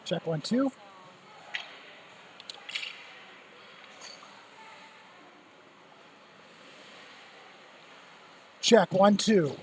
Check 1, 2. Check 1, 2.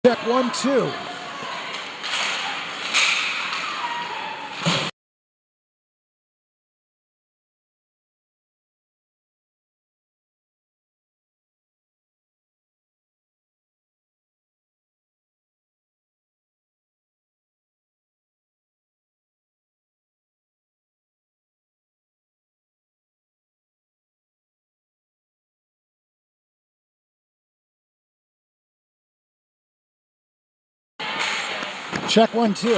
Check 1, 2. Check 1, 2.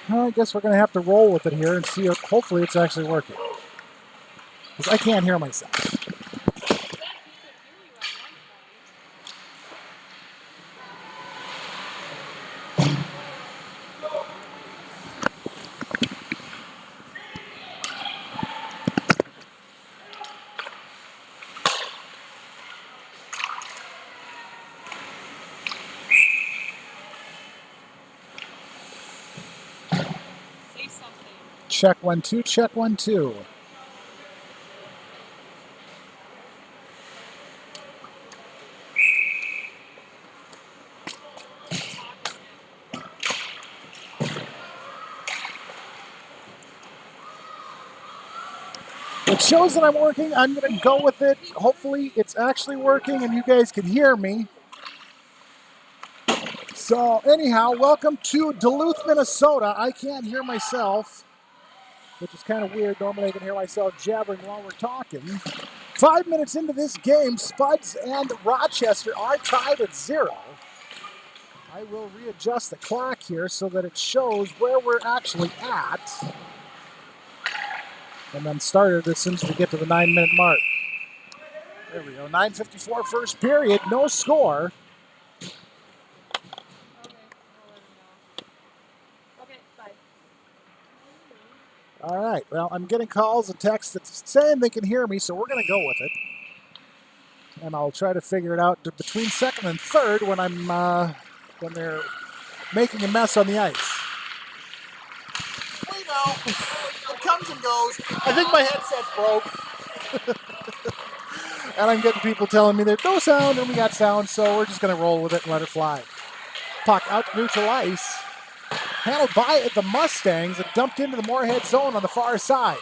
Well, I guess we're going to have to roll with it here and see if hopefully it's actually working. Because I can't hear myself. Check 1, 2, check 1, 2. It shows that I'm working. I'm going to go with it. Hopefully it's actually working and you guys can hear me. So anyhow, welcome to Duluth, Minnesota. I can't hear myself, which is kind of weird. Normally I can hear myself jabbering while we're talking. 5 minutes into this game, Spuds and Rochester are tied at 0. I will readjust the clock here so that it shows where we're actually at. And then start it as soon as we get to the 9-minute mark. There we go, 9:54 first period, no score. All right, well, I'm getting calls and texts that's saying they can hear me, so we're going to go with it. And I'll try to figure it out between second and third when when they're making a mess on the ice. We know. It comes and goes. I think my headset's broke. And I'm getting people telling me there's no sound and we got sound, so we're just going to roll with it and let it fly. Puck out to neutral ice. Handled by the Mustangs and dumped into the Moorhead zone on the far side.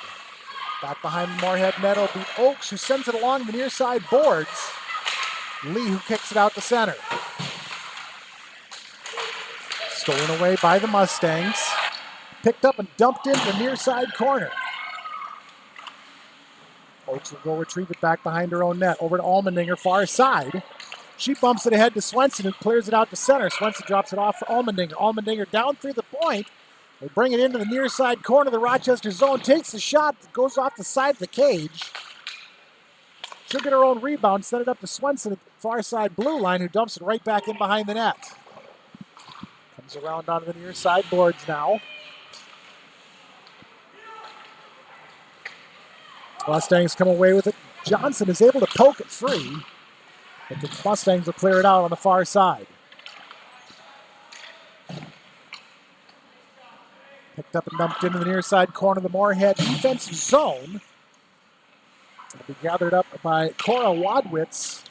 Back behind the Moorhead net will be Oakes, who sends it along the near side boards. Lee, who kicks it out to center. Stolen away by the Mustangs. Picked up and dumped into the near side corner. Oakes will go retrieve it back behind her own net. Over to Allmendinger, far side. She bumps it ahead to Swenson, who clears it out to center. Swenson drops it off for Allmendinger. Allmendinger down through the point. They bring it into the near side corner of the Rochester zone. Takes the shot that goes off the side of the cage. She'll get her own rebound. Set it up to Swenson at the far side blue line, who dumps it right back in behind the net. Comes around onto the near side boards now. Mustangs come away with it. Johnson is able to poke it free, but the Mustangs will clear it out on the far side. Picked up and dumped into the near side corner of the Moorhead defensive zone. It'll be gathered up by Cora Wadwitz,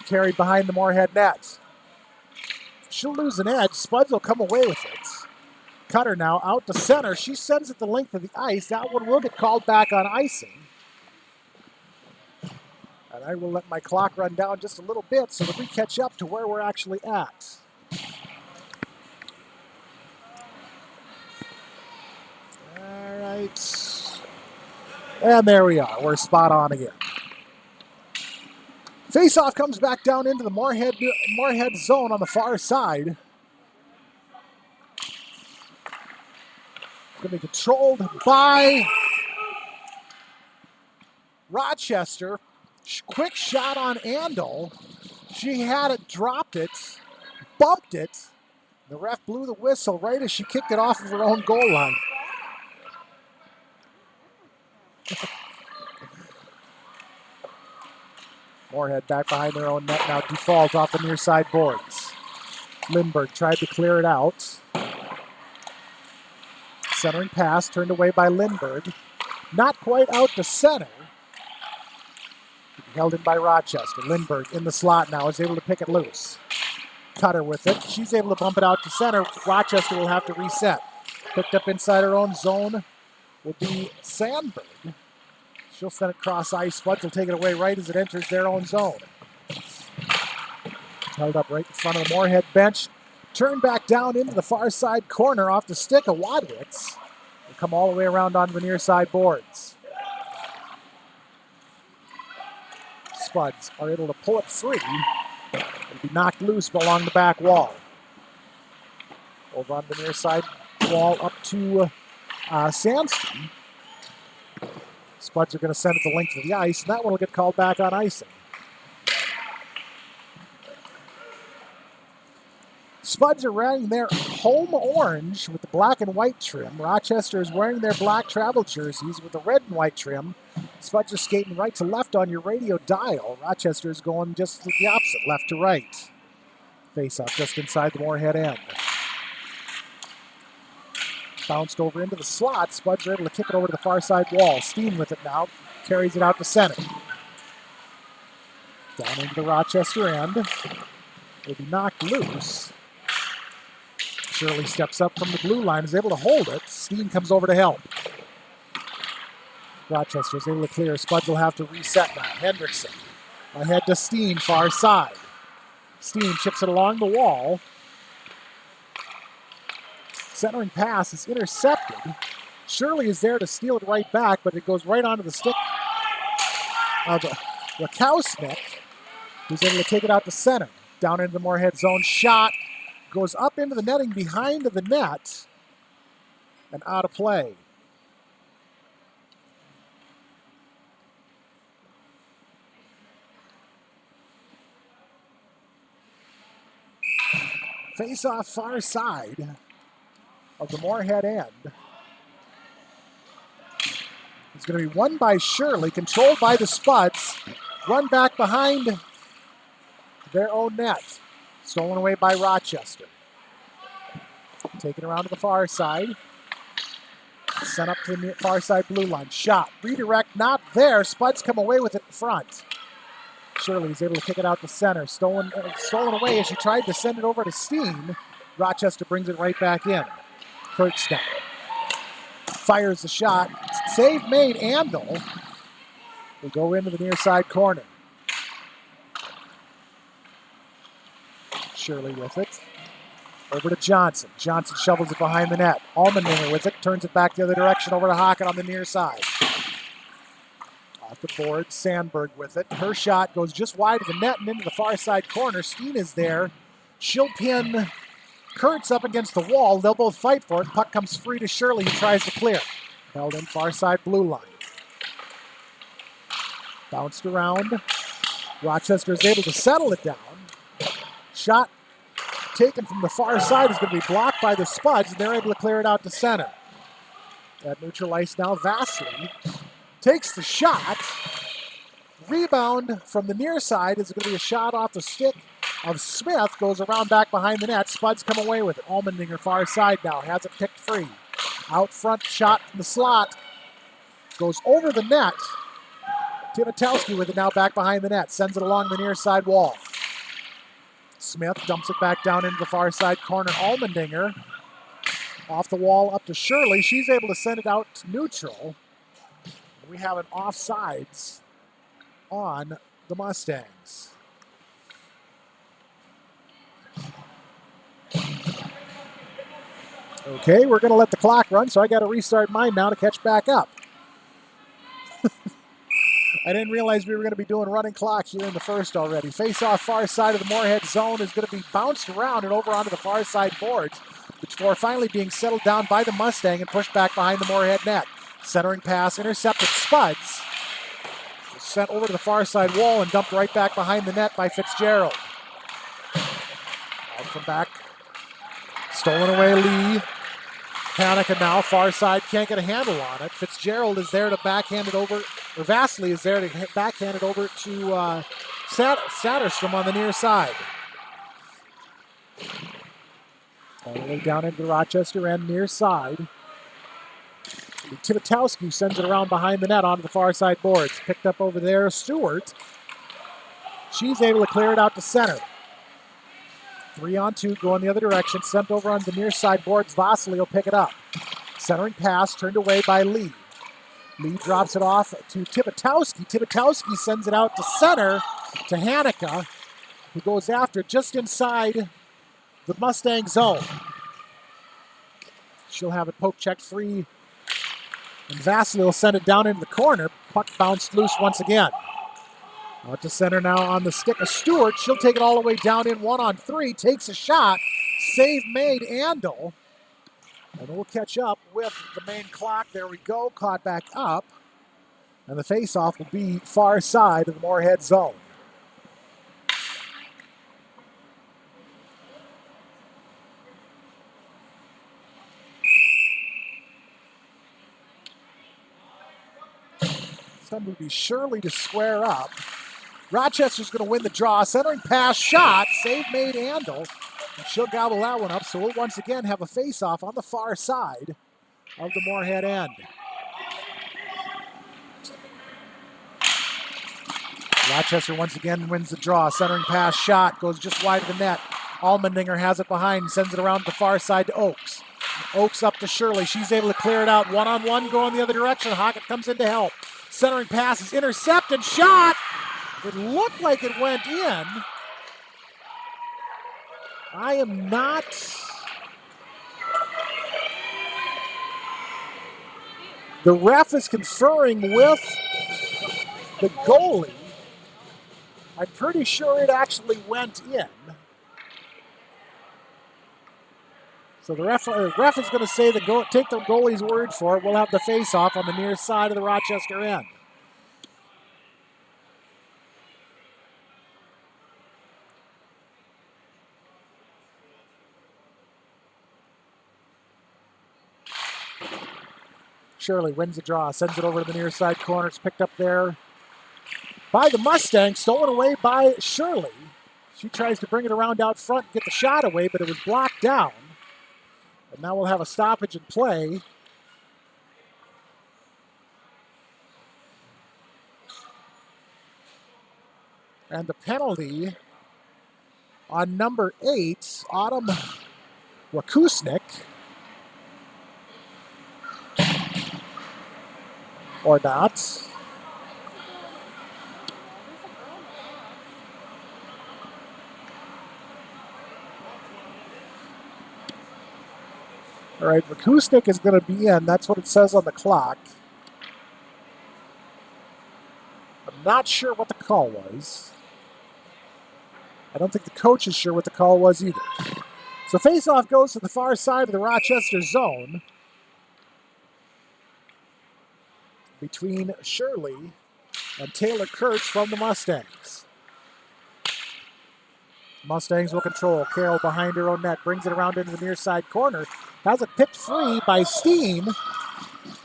carried behind the Moorhead net. She'll lose an edge. Spuds will come away with it. Cutter now out to center. She sends it the length of the ice. That one will get called back on icing. And I will let my clock run down just a little bit so that we catch up to where we're actually at. All right. And there we are. We're spot on again. Faceoff comes back down into the Moorhead zone on the far side. It's going to be controlled by Rochester. Quick shot on Andel. She had it, dropped it, bumped it. The ref blew the whistle right as she kicked it off of her own goal line. Moorhead back behind their own net now. Default off the near side boards. Lindbergh tried to clear it out. Centering pass turned away by Lindbergh. Not quite out to center. Held in by Rochester. Lindbergh in the slot now is able to pick it loose. Cutter with it. She's able to bump it out to center. Rochester will have to reset. Picked up inside her own zone will be Sandberg. She'll send it cross ice. Spuds will take it away right as it enters their own zone. Held up right in front of the Moorhead bench. Turned back down into the far side corner off the stick of Wadwitz. Will come all the way around onto the near side boards. Spuds are able to pull it free. It'll be knocked loose along the back wall. Over on the near side wall up to Sandstone. Spuds are going to send it the length of the ice, and that one will get called back on icing. Spuds are wearing their home orange with the black and white trim. Rochester is wearing their black travel jerseys with the red and white trim. Spuds are skating right to left on your radio dial. Rochester is going just the opposite, left to right. Face-off just inside the Moorhead end. Bounced over into the slot. Spuds are able to kick it over to the far side wall. Steen with it now. Carries it out to center. Down into the Rochester end. Will be knocked loose. Shirley steps up from the blue line, is able to hold it. Steen comes over to help. Rochester is able to clear. Spuds will have to reset now. Hendrickson ahead to Steen, far side. Steen chips it along the wall. Centering pass is intercepted. Shirley is there to steal it right back, but it goes right onto the stick of Wachowsnick, who's able to take it out to center. Down into the Moorhead zone. Shot goes up into the netting behind the net and out of play. Face-off far side of the Moorhead end. It's going to be won by Shirley, controlled by the Spuds. Run back behind their own net. Stolen away by Rochester. Taken around to the far side. Sent up to the far side blue line. Shot. Redirect not there. Spuds come away with it in front. Shirley is able to kick it out to center. Stolen away as she tried to send it over to Steen. Rochester brings it right back in. Kurtzstein fires the shot. Save made. Andel will go into the near side corner. Shirley with it. Over to Johnson. Johnson shovels it behind the net. Allmendinger with it. Turns it back the other direction over to Hockett on the near side. Off the board. Sandberg with it. Her shot goes just wide of the net and into the far side corner. Steen is there. She'll pin Kurtz up against the wall. They'll both fight for it. Puck comes free to Shirley, who tries to clear. Held in far side blue line. Bounced around. Rochester is able to settle it down. Shot taken from the far side is going to be blocked by the Spuds, and they're able to clear it out to center. At neutral ice now, Vasily takes the shot. Rebound from the near side is going to be a shot off the stick of Smith. Goes around back behind the net. Spuds come away with it. Allmendinger far side now. Has it picked free. Out front shot from the slot. Goes over the net. Timotowski with it now back behind the net. Sends it along the near side wall. Smith dumps it back down into the far side corner. Allmendinger off the wall up to Shirley. She's able to send it out to neutral. We have an offsides on the Mustangs. Okay, we're going to let the clock run, so I got to restart mine now to catch back up. I didn't realize we were going to be doing running clock here in the first already. Face-off far side of the Moorhead zone is going to be bounced around and over onto the far side boards before finally being settled down by the Mustang and pushed back behind the Moorhead net. Centering pass intercepted. Spuds was sent over to the far side wall and dumped right back behind the net by Fitzgerald. Out from back. Stolen away Lee. Panica now, far side, can't get a handle on it. Fitzgerald is there to backhand it over, or Vasily is there to backhand it over to Satterstrom on the near side. All the way down into the Rochester end, near side. Tibitowski sends it around behind the net onto the far side boards. Picked up over there, Stewart. She's able to clear it out to center. 3-on-2, going the other direction. Sent over on the near side boards. Vasily will pick it up. Centering pass, turned away by Lee. Lee drops it off to Tibitowski. Tibitowski sends it out to center to Hanukkah, who goes after it just inside the Mustang zone. She'll have it poke checked free, and Vasily will send it down into the corner. Puck bounced loose once again. Out to center now on the stick of Stewart. She'll take it all the way down in 1-on-3. Takes a shot. Save made, Andel. And we'll catch up with the main clock. There we go. Caught back up. And the face-off will be far side of the Moorhead zone. Some will be Shirley to square up. Rochester's going to win the draw. Centering pass, shot, save made, Andel. And she'll gobble that one up, so we'll once again have a face-off on the far side of the Moorhead end. Rochester once again wins the draw. Centering pass, shot, goes just wide of the net. Allmendinger has it behind and sends it around the far side to Oakes. Oakes up to Shirley. She's able to clear it out. 1-on-1 going the other direction. Hockett comes in to help. Centering pass is intercepted, shot! It looked like it went in. I am not... The ref is conferring with the goalie. I'm pretty sure it actually went in. So the ref is going to say take the goalie's word for it. We'll have the face-off on the near side of the Rochester end. Shirley wins the draw, sends it over to the near side corner. It's picked up there by the Mustangs, stolen away by Shirley. She tries to bring it around out front and get the shot away, but it was blocked down. And now we'll have a stoppage in play. And the penalty on number 8, Autumn Wakusnik. Or not. All right, Wakusnik is going to be in. That's what it says on the clock. I'm not sure what the call was. I don't think the coach is sure what the call was either. So face-off goes to the far side of the Rochester zone between Shirley and Taylor Kurtz from the Mustangs. Mustangs will control. Carroll behind her own net, brings it around into the near side corner. Has it picked free by Steen.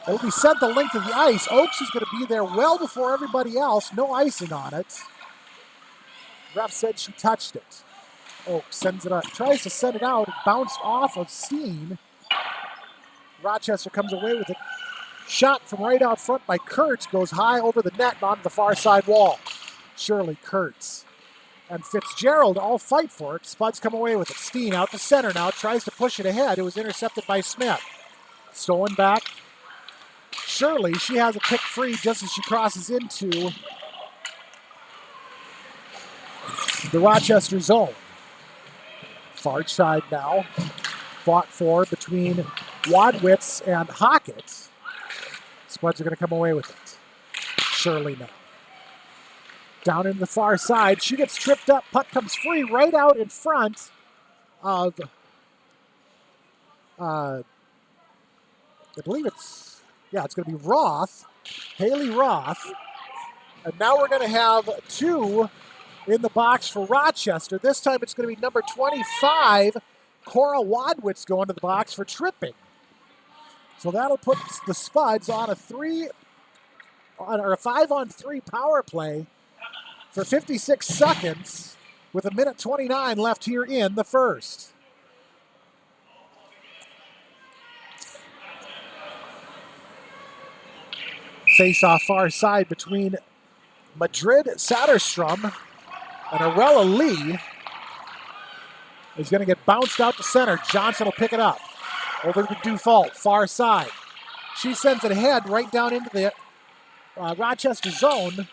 It'll be sent the length of the ice. Oakes is going to be there well before everybody else. No icing on it. Ref said she touched it. Oakes sends it up, tries to send it out. It bounced off of Steen. Rochester comes away with it. Shot from right out front by Kurtz goes high over the net and onto the far side wall. Shirley, Kurtz, and Fitzgerald all fight for it. Spuds come away with it. Steen out to center now, tries to push it ahead. It was intercepted by Smith. Stolen back. Shirley, she has it picked free just as she crosses into the Rochester zone. Far side now. Fought for between Wadwitz and Hockett. Spuds are going to come away with it. Shirley now. Down in the far side. She gets tripped up. Puck comes free right out in front of, I believe it's going to be Roth. Haley Roth. And now we're going to have two in the box for Rochester. This time it's going to be number 25, Cora Wadwitz, going to the box for tripping. So that'll put the Spuds on a 5-on-3 power play for 56 seconds with 1:29 left here in the first. Face-off far side between Madrid Satterstrom and Arella Lee. Is going to get bounced out to center. Johnson will pick it up. Over to Dufault, far side. She sends it ahead right down into the Rochester zone.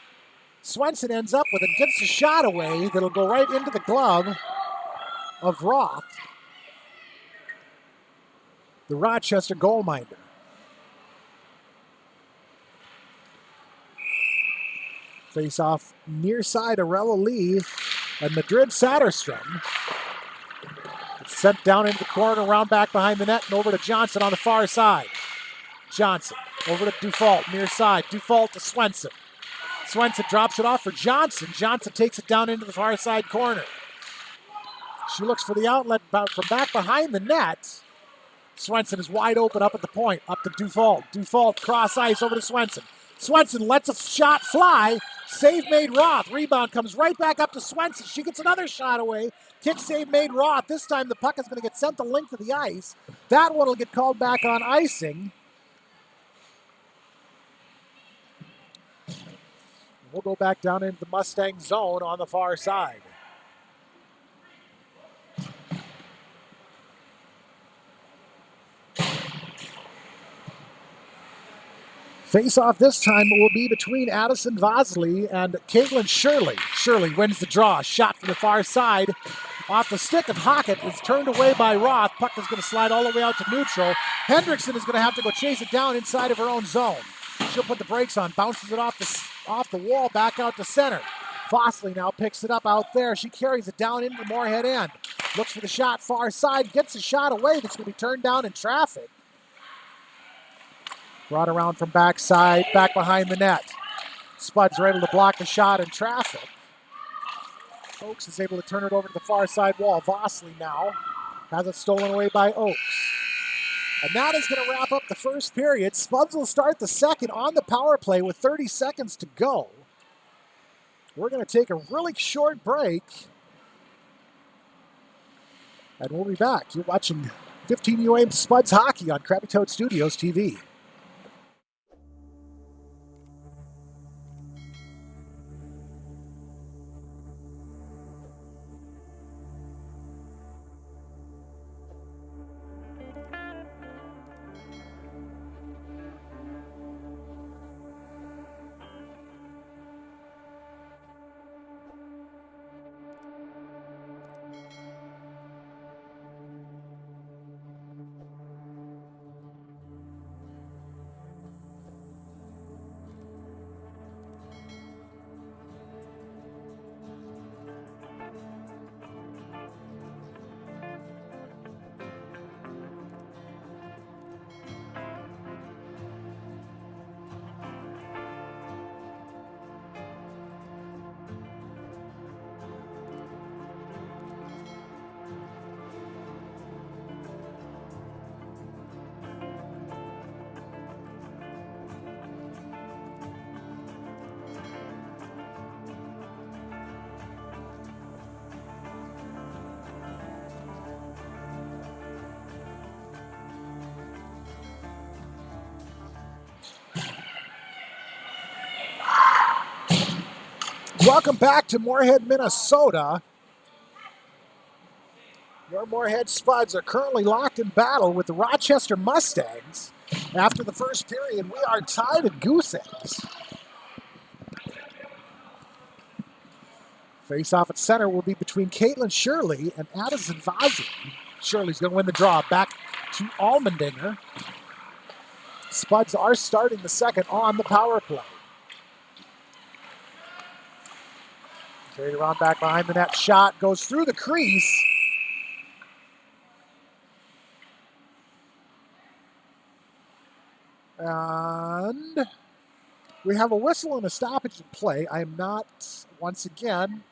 Swenson ends up with it, gets a shot away that'll go right into the glove of Roth, the Rochester goal minder. Face off near side, Arella Lee and Madrid Satterstrom. It's sent down into the corner, around back behind the net, and over to Johnson on the far side. Johnson over to Dufault, near side. Dufault to Swenson. Swenson drops it off for Johnson. Johnson takes it down into the far side corner. She looks for the outlet from back behind the net. Swenson is wide open up at the point, up to Dufault. Dufault cross ice over to Swenson. Swenson lets a shot fly. Save made Roth. Rebound comes right back up to Swenson. She gets another shot away. Kick save made Roth. This time the puck is going to get sent the length of the ice. That one will get called back on icing. We'll go back down into the Mustang zone on the far side. Face-off this time will be between Addison Vosley and Caitlin Shirley. Shirley wins the draw. Shot from the far side. Off the stick of Hockett. It's turned away by Roth. Puck is going to slide all the way out to neutral. Hendrickson is going to have to go chase it down inside of her own zone. She'll put the brakes on. Bounces it off the wall back out to center. Vosley now picks it up out there. She carries it down into the Moorhead end. Looks for the shot far side. Gets a shot away that's going to be turned down in traffic. Brought around from backside, back behind the net. Spuds are able to block the shot in traffic. Oakes is able to turn it over to the far side wall. Vosley now has it stolen away by Oakes. And that is going to wrap up the first period. Spuds will start the second on the power play with 30 seconds to go. We're going to take a really short break. And we'll be back. You're watching 15 UA Spuds Hockey on Krabby Toad Studios TV. Welcome back to Moorhead, Minnesota. Your Moorhead Spuds are currently locked in battle with the Rochester Mustangs. After the first period, we are tied at goose eggs. Face off at center will be between Caitlin Shirley and Addison Vosley. Shirley's going to win the draw. Back to Allmendinger. Spuds are starting the second on the power play. Carried around back behind the net. Shot goes through the crease. And we have a whistle and a stoppage in play. I am not, once again,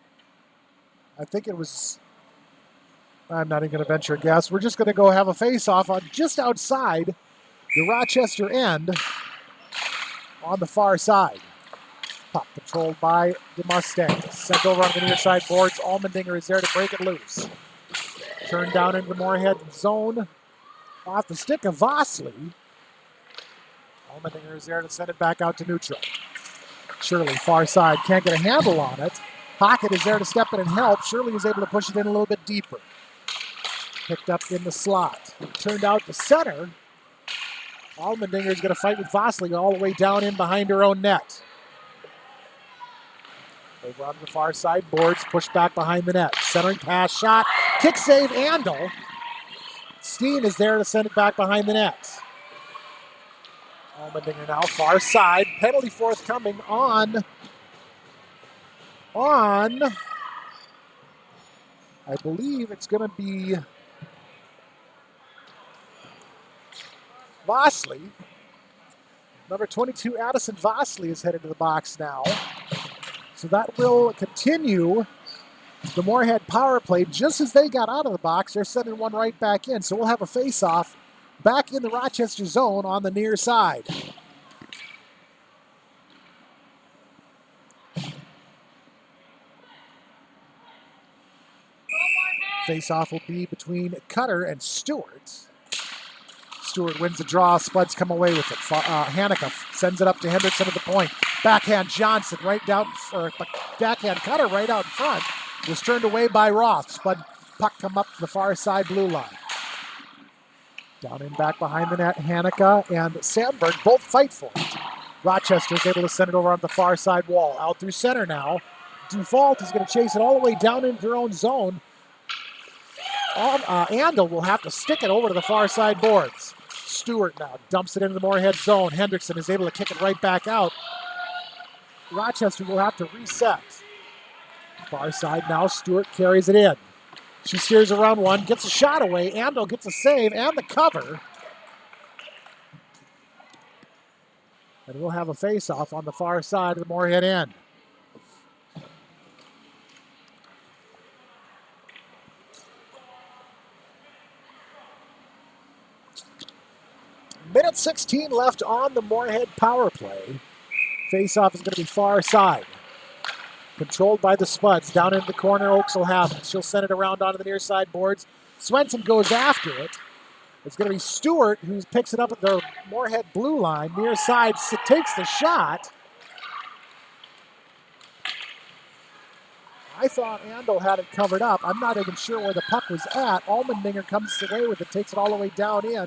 I think it was, I'm not even going to venture a guess. We're just going to go have a face-off on just outside the Rochester end on the far side. Puck controlled by the Mustangs. Sent over on the near side boards. Allmendinger is there to break it loose. Turned down into the Moorhead zone. Off the stick of Vosley. Allmendinger is there to send it back out to neutral. Shirley, far side, can't get a handle on it. Pocket is there to step in and help. Shirley is able to push it in a little bit deeper. Picked up in the slot. Turned out to center. Allmendinger is going to fight with Vosley all the way down in behind her own net. Over on the far side, boards pushed back behind the net. Centering pass, shot, kick save, Andel. Steen is there to send it back behind the net. Allmendinger now, far side, penalty forthcoming on, I believe it's going to be Vosley. Number 22, Addison Vosley, is headed to the box now. So that will continue the Moorhead power play. Just as they got out of the box, they're sending one right back in. So we'll have a face-off back in the Rochester zone on the near side. Face-off will be between Cutter and Stewart. Stewart wins the draw. Spuds come away with it. Hanukkah sends it up to Hendrickson at the point. Backhand Johnson right down, or backhand Cutter right out in front. Was turned away by Roth. Spud puck come up to the far side blue line. Down in back behind the net, Hanukkah and Sandberg both fight for it. Rochester is able to send it over on the far side wall. Out through center now. Dufault is going to chase it all the way down into their own zone. Andel will have to stick it over to the far side boards. Stewart now dumps it into the Moorhead zone. Hendrickson is able to kick it right back out. Rochester will have to reset. Far side now, Stewart carries it in. She steers around one, gets a shot away. Andel gets a save and the cover. And we'll have a face-off on the far side of the Moorhead end. Minute 16 left on the Moorhead power play. Face-off is going to be far side. Controlled by the Spuds. Down in the corner, Oaks will have it. She'll send it around onto the near side boards. Swenson goes after it. It's going to be Stewart who picks it up at the Moorhead blue line. Near side takes the shot. I thought Andel had it covered up. I'm not even sure where the puck was at. Allmendinger comes away with it, takes it all the way down in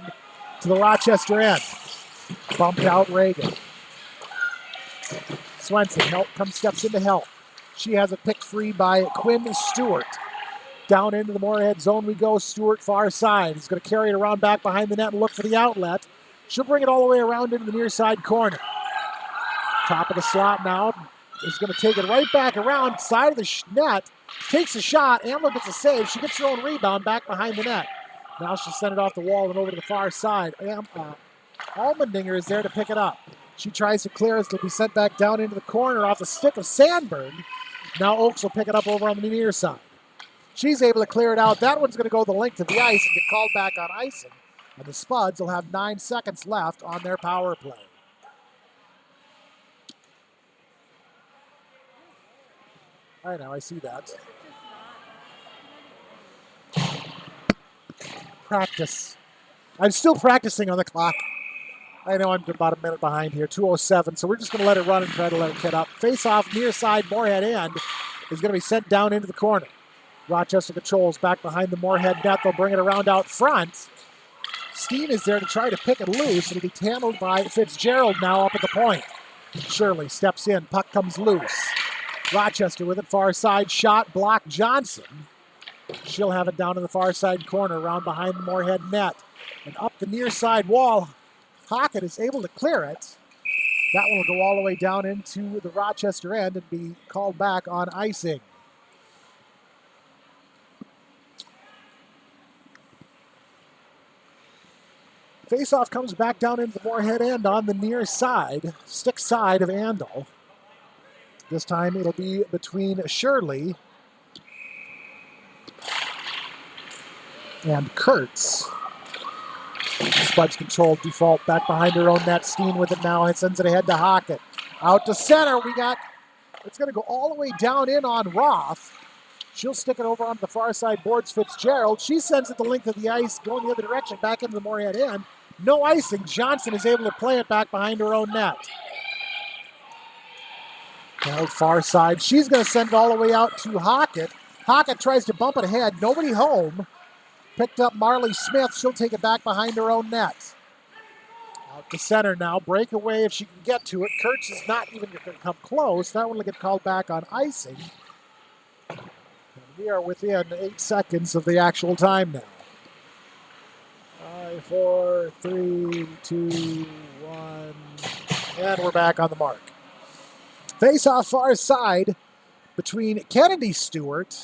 to the Rochester end. Bumped out Reagan. Swenson steps in to help. She has it picked free by Quinn Stewart. Down into the Moorhead zone we go. Stewart far side. He's going to carry it around back behind the net and look for the outlet. She'll bring it all the way around into the near side corner. Top of the slot now. Is going to take it right back around. Side of the net. Takes a shot. Amler gets a save. She gets her own rebound back behind the net. Now she'll send it off the wall and over to the far side. Allmendinger is there to pick it up. She tries to clear it. It'll be sent back down into the corner off the stick of Sandberg. Now Oaks will pick it up over on the near side. She's able to clear it out. That one's going to go the length of the ice and get called back on icing. And the Spuds will have 9 seconds left on their power play. I know, I see that. Practice. I'm still practicing on the clock. I know I'm about a minute behind here, 2:07, so we're just going to let it run and try to let it get up. Face-off near side Moorhead end is going to be sent down into the corner. Rochester controls back behind the Moorhead net. They'll bring it around out front. Steen is there to try to pick it loose. It'll be handled by Fitzgerald now up at the point. Shirley steps in. Puck comes loose. Rochester with it, far side shot, block Johnson. She'll have it down in the far side corner, around behind the Moorhead net. And up the near side wall, Hockett is able to clear it. That one will go all the way down into the Rochester end and be called back on icing. Faceoff comes back down into the Moorhead end on the near side, stick side of Andal. This time it'll be between Shirley and Kurtz. Spuds control default back behind her own net. Steen with it now. It sends it ahead to Hockett. Out to center. It's going to go all the way down in on Roth. She'll stick it over on the far side boards Fitzgerald. She sends it the length of the ice, going the other direction, back into the Moorhead end. No icing. Johnson is able to play it back behind her own net. Held far side. She's going to send it all the way out to Hockett. Hockett tries to bump it ahead. Nobody home. Picked up Marley Smith. She'll take it back behind her own net. Out to center now. Breakaway if she can get to it. Kurtz is not even going to come close. That one will get called back on icing. And we are within 8 seconds of the actual time now. 5, 4, 3, 2, 1. And we're back on the mark. Face off far side between Kennedy Stewart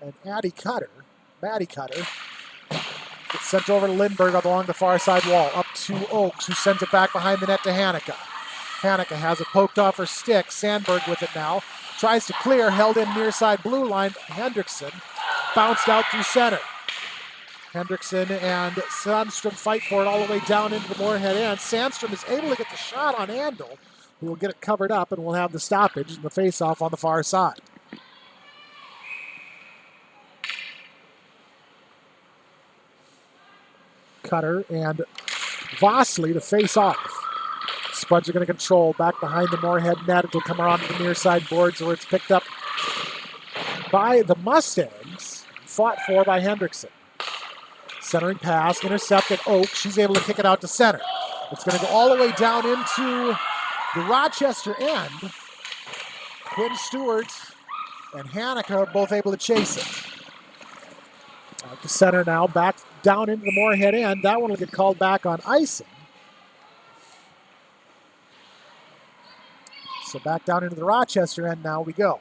and Maddie Cutter. It's sent over to Lindbergh along the far side wall. Up to Oakes, who sends it back behind the net to Hanukkah. Hanukkah has it poked off her stick. Sandberg with it now. Tries to clear, held in near side blue line. Hendrickson bounced out through center. Hendrickson and Sandstrom fight for it all the way down into the Moorhead end. Sandstrom is able to get the shot on Andal, who will get it covered up, and will have the stoppage and the face-off on the far side. Cutter and Vosley to face off. Spuds are going to control back behind the Moorhead net. It'll come around to the near side boards where it's picked up by the Mustangs, fought for by Hendrickson. Centering pass, intercepted Oak. She's able to kick it out to center. It's going to go all the way down into the Rochester end. Quinn Stewart and Hanukkah are both able to chase it. Out to center now, back down into the Moorhead end. That one will get called back on icing. So back down into the Rochester end now we go.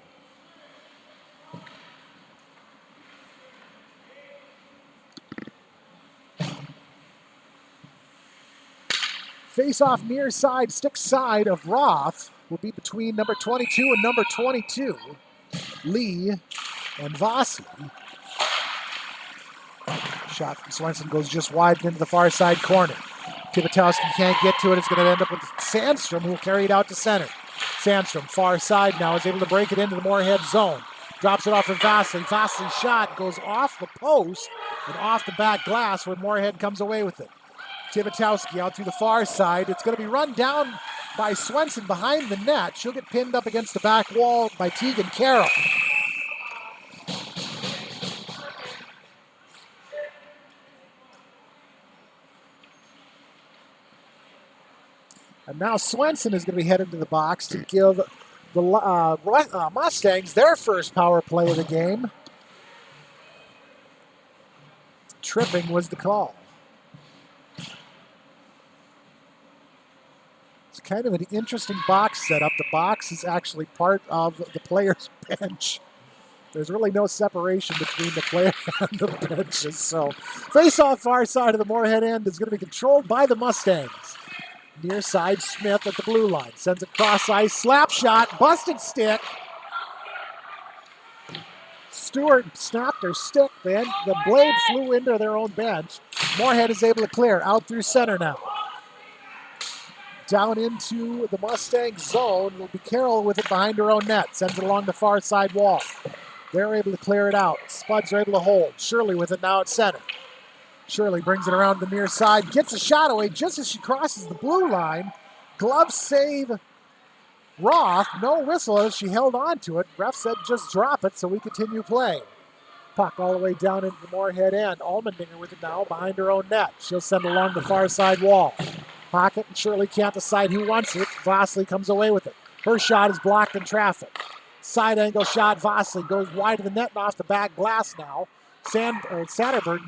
Face-off near side, stick side of Roth will be between number 22 and number 22, Lee and Vosley. Shot from Swenson goes just wide into the far side corner. Tibitowski can't get to it. It's going to end up with Sandstrom, who will carry it out to center. Sandstrom, far side now, is able to break it into the Moorhead zone. Drops it off of Vosley. Vosley's shot goes off the post and off the back glass where Moorhead comes away with it. Tibitowski out through the far side. It's going to be run down by Swenson behind the net. She'll get pinned up against the back wall by Tegan Carroll. And now Swenson is going to be headed to the box to give the Mustangs their first power play of the game. Tripping was the call. It's kind of an interesting box setup. The box is actually part of the player's bench. There's really no separation between the player and the benches. So face-off far side of the Moorhead end is going to be controlled by the Mustangs. Near side, Smith at the blue line. Sends it cross ice, slap shot, busted stick. Stewart snapped her stick then. The blade flew into their own bench. Moorhead is able to clear out through center now. Down into the Mustang zone will be Carroll with it behind her own net. Sends it along the far side wall. They're able to clear it out. Spuds are able to hold. Shirley with it now at center. Shirley brings it around the near side. Gets a shot away just as she crosses the blue line. Glove save Roth. No whistle as she held on to it. Ref said just drop it, so we continue play. Puck all the way down into the Moorhead end. Allmendinger with it now behind her own net. She'll send it along the far side wall. Pocket and Shirley can't decide who wants it. Vosley comes away with it. Her shot is blocked in traffic. Side angle shot. Vosley goes wide of the net and off the back glass now. Sandberg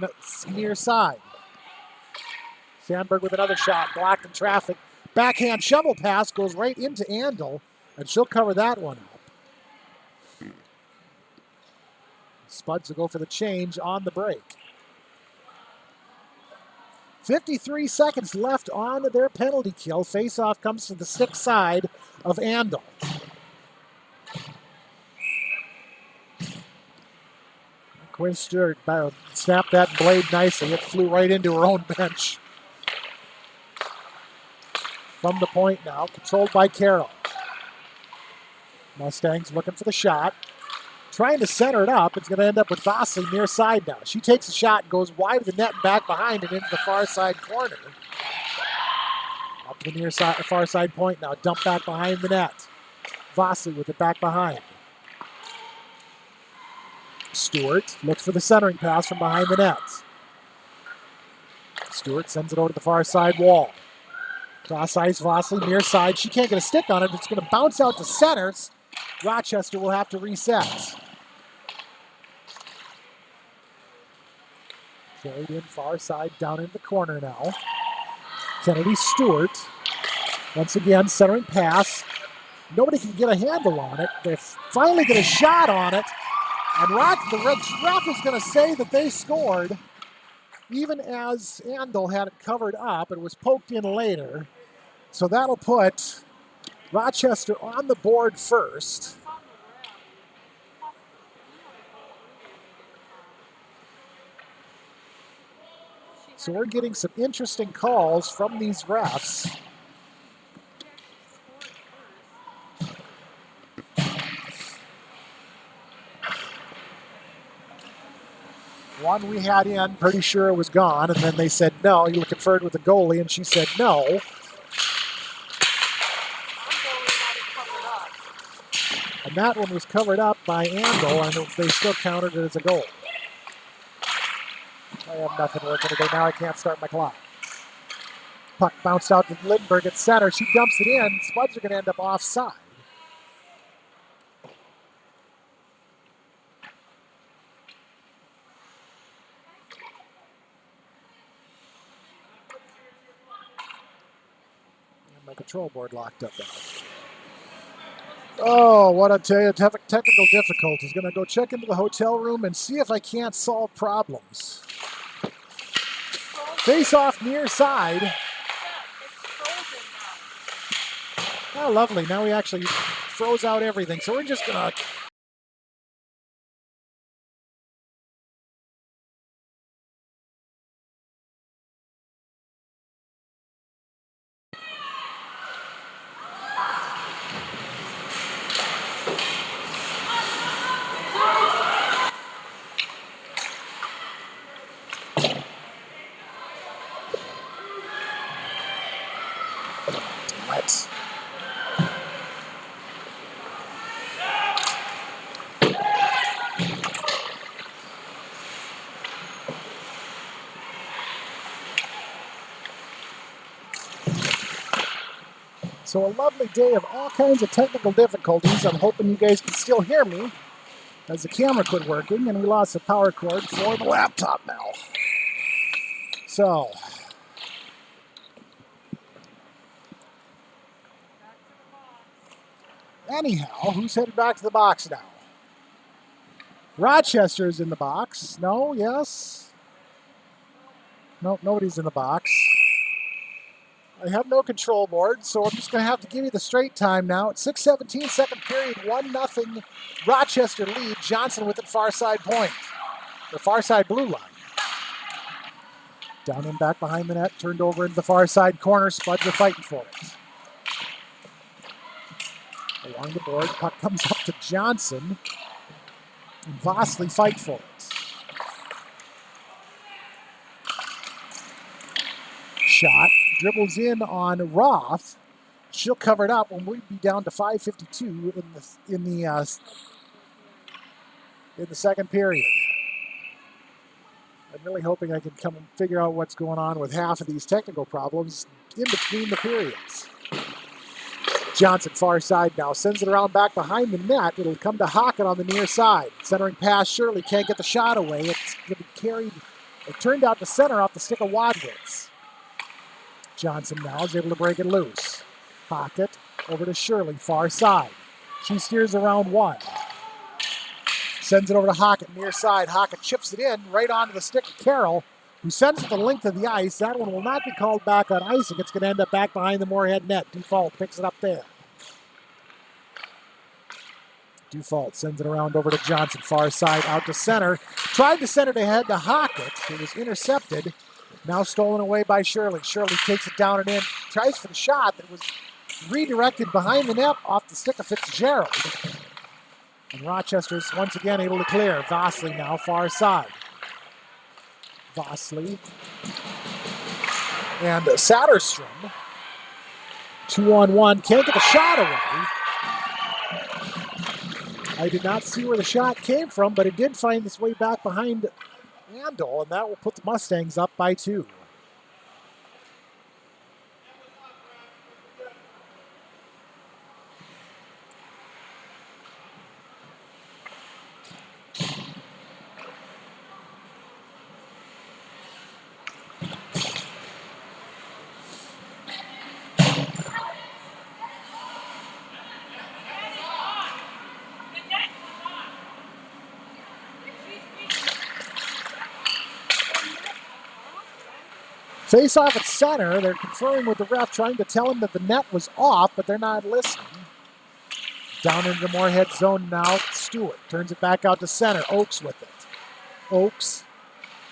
near side. Sandberg with another shot, blocked in traffic. Backhand shovel pass goes right into Andel, and she'll cover that one up. Spuds will go for the change on the break. 53 seconds left on their penalty kill. Face-off comes to the stick side of Andel. Quinn Stewart snapped that blade nicely. It flew right into her own bench. From the point now, controlled by Carroll. Mustangs looking for the shot. Trying to center it up. It's going to end up with Vosley near side now. She takes a shot and goes wide of the net and back behind and into the far side corner. Up to the near side, far side point now. Dump back behind the net. Vosley with it back behind. Stewart looks for the centering pass from behind the net. Stewart sends it over to the far side wall. Cross ice, Vosley near side. She can't get a stick on it. It's going to bounce out to center. Rochester will have to reset. Carried in far side, down in the corner now. Kennedy Stewart. Once again, centering pass. Nobody can get a handle on it. They finally get a shot on it. And the ref is going to say that they scored, even as Andel had it covered up. It was poked in later. So that'll put Rochester on the board first. So we're getting some interesting calls from these refs. One we had in, pretty sure it was gone, and then they said no. You conferred with the goalie, and she said no. And that one was covered up by Andel, and they still counted it as a goal. I have nothing working today. Now I can't start my clock. Puck bounced out to Lindbergh at center. She dumps it in. Spuds are going to end up offside. And my control board locked up now. Oh, what I tell you, technical difficulties. Going to go check into the hotel room and see if I can't solve problems. Face off near side. Oh, lovely. Now we actually froze out everything. So we're just going to... So a lovely day of all kinds of technical difficulties. I'm hoping you guys can still hear me as the camera quit working and we lost the power cord for the laptop now. So, anyhow, who's headed back to the box now? Rochester is in the box. No, yes. Nope, nobody's in the box. I have no control board, so I'm just going to have to give you the straight time now. At 6:17, second period, 1-0 Rochester lead. Johnson with it far side point. The far side blue line. Down and back behind the net, turned over into the far side corner. Spuds are fighting for it. Along the board, puck comes up to Johnson. And Vosley fight for it. Shot. Dribbles in on Roth. She'll cover it up when we'd be down to 5:52 in the second period. I'm really hoping I can come and figure out what's going on with half of these technical problems in between the periods. Johnson, far side now, sends it around back behind the net. It'll come to Hockett on the near side. Centering pass, Shirley can't get the shot away. It's going to be carried, it turned out to center off the stick of Wadwitz. Johnson now is able to break it loose. Hockett over to Shirley, far side. She steers around one. Sends it over to Hockett, near side. Hockett chips it in right onto the stick of Carroll, who sends it the length of the ice. That one will not be called back on icing. It's going to end up back behind the Moorhead net. Dufault picks it up there. Dufault sends it around over to Johnson, far side, out to center. Tried to send it ahead to Hockett. It was intercepted. Now stolen away by Shirley. Shirley takes it down and in. Tries for the shot that was redirected behind the net off the stick of Fitzgerald. And Rochester's once again able to clear. Vosley now far side. Vosley and Satterstrom. 2-on-1. Can't get the shot away. I did not see where the shot came from, but it did find its way back behind Andel, and that will put the Mustangs up by 2. Face off at center. They're conferring with the ref, trying to tell him that the net was off, but they're not listening. Down into the Moorhead zone now. Stewart turns it back out to center. Oakes with it. Oakes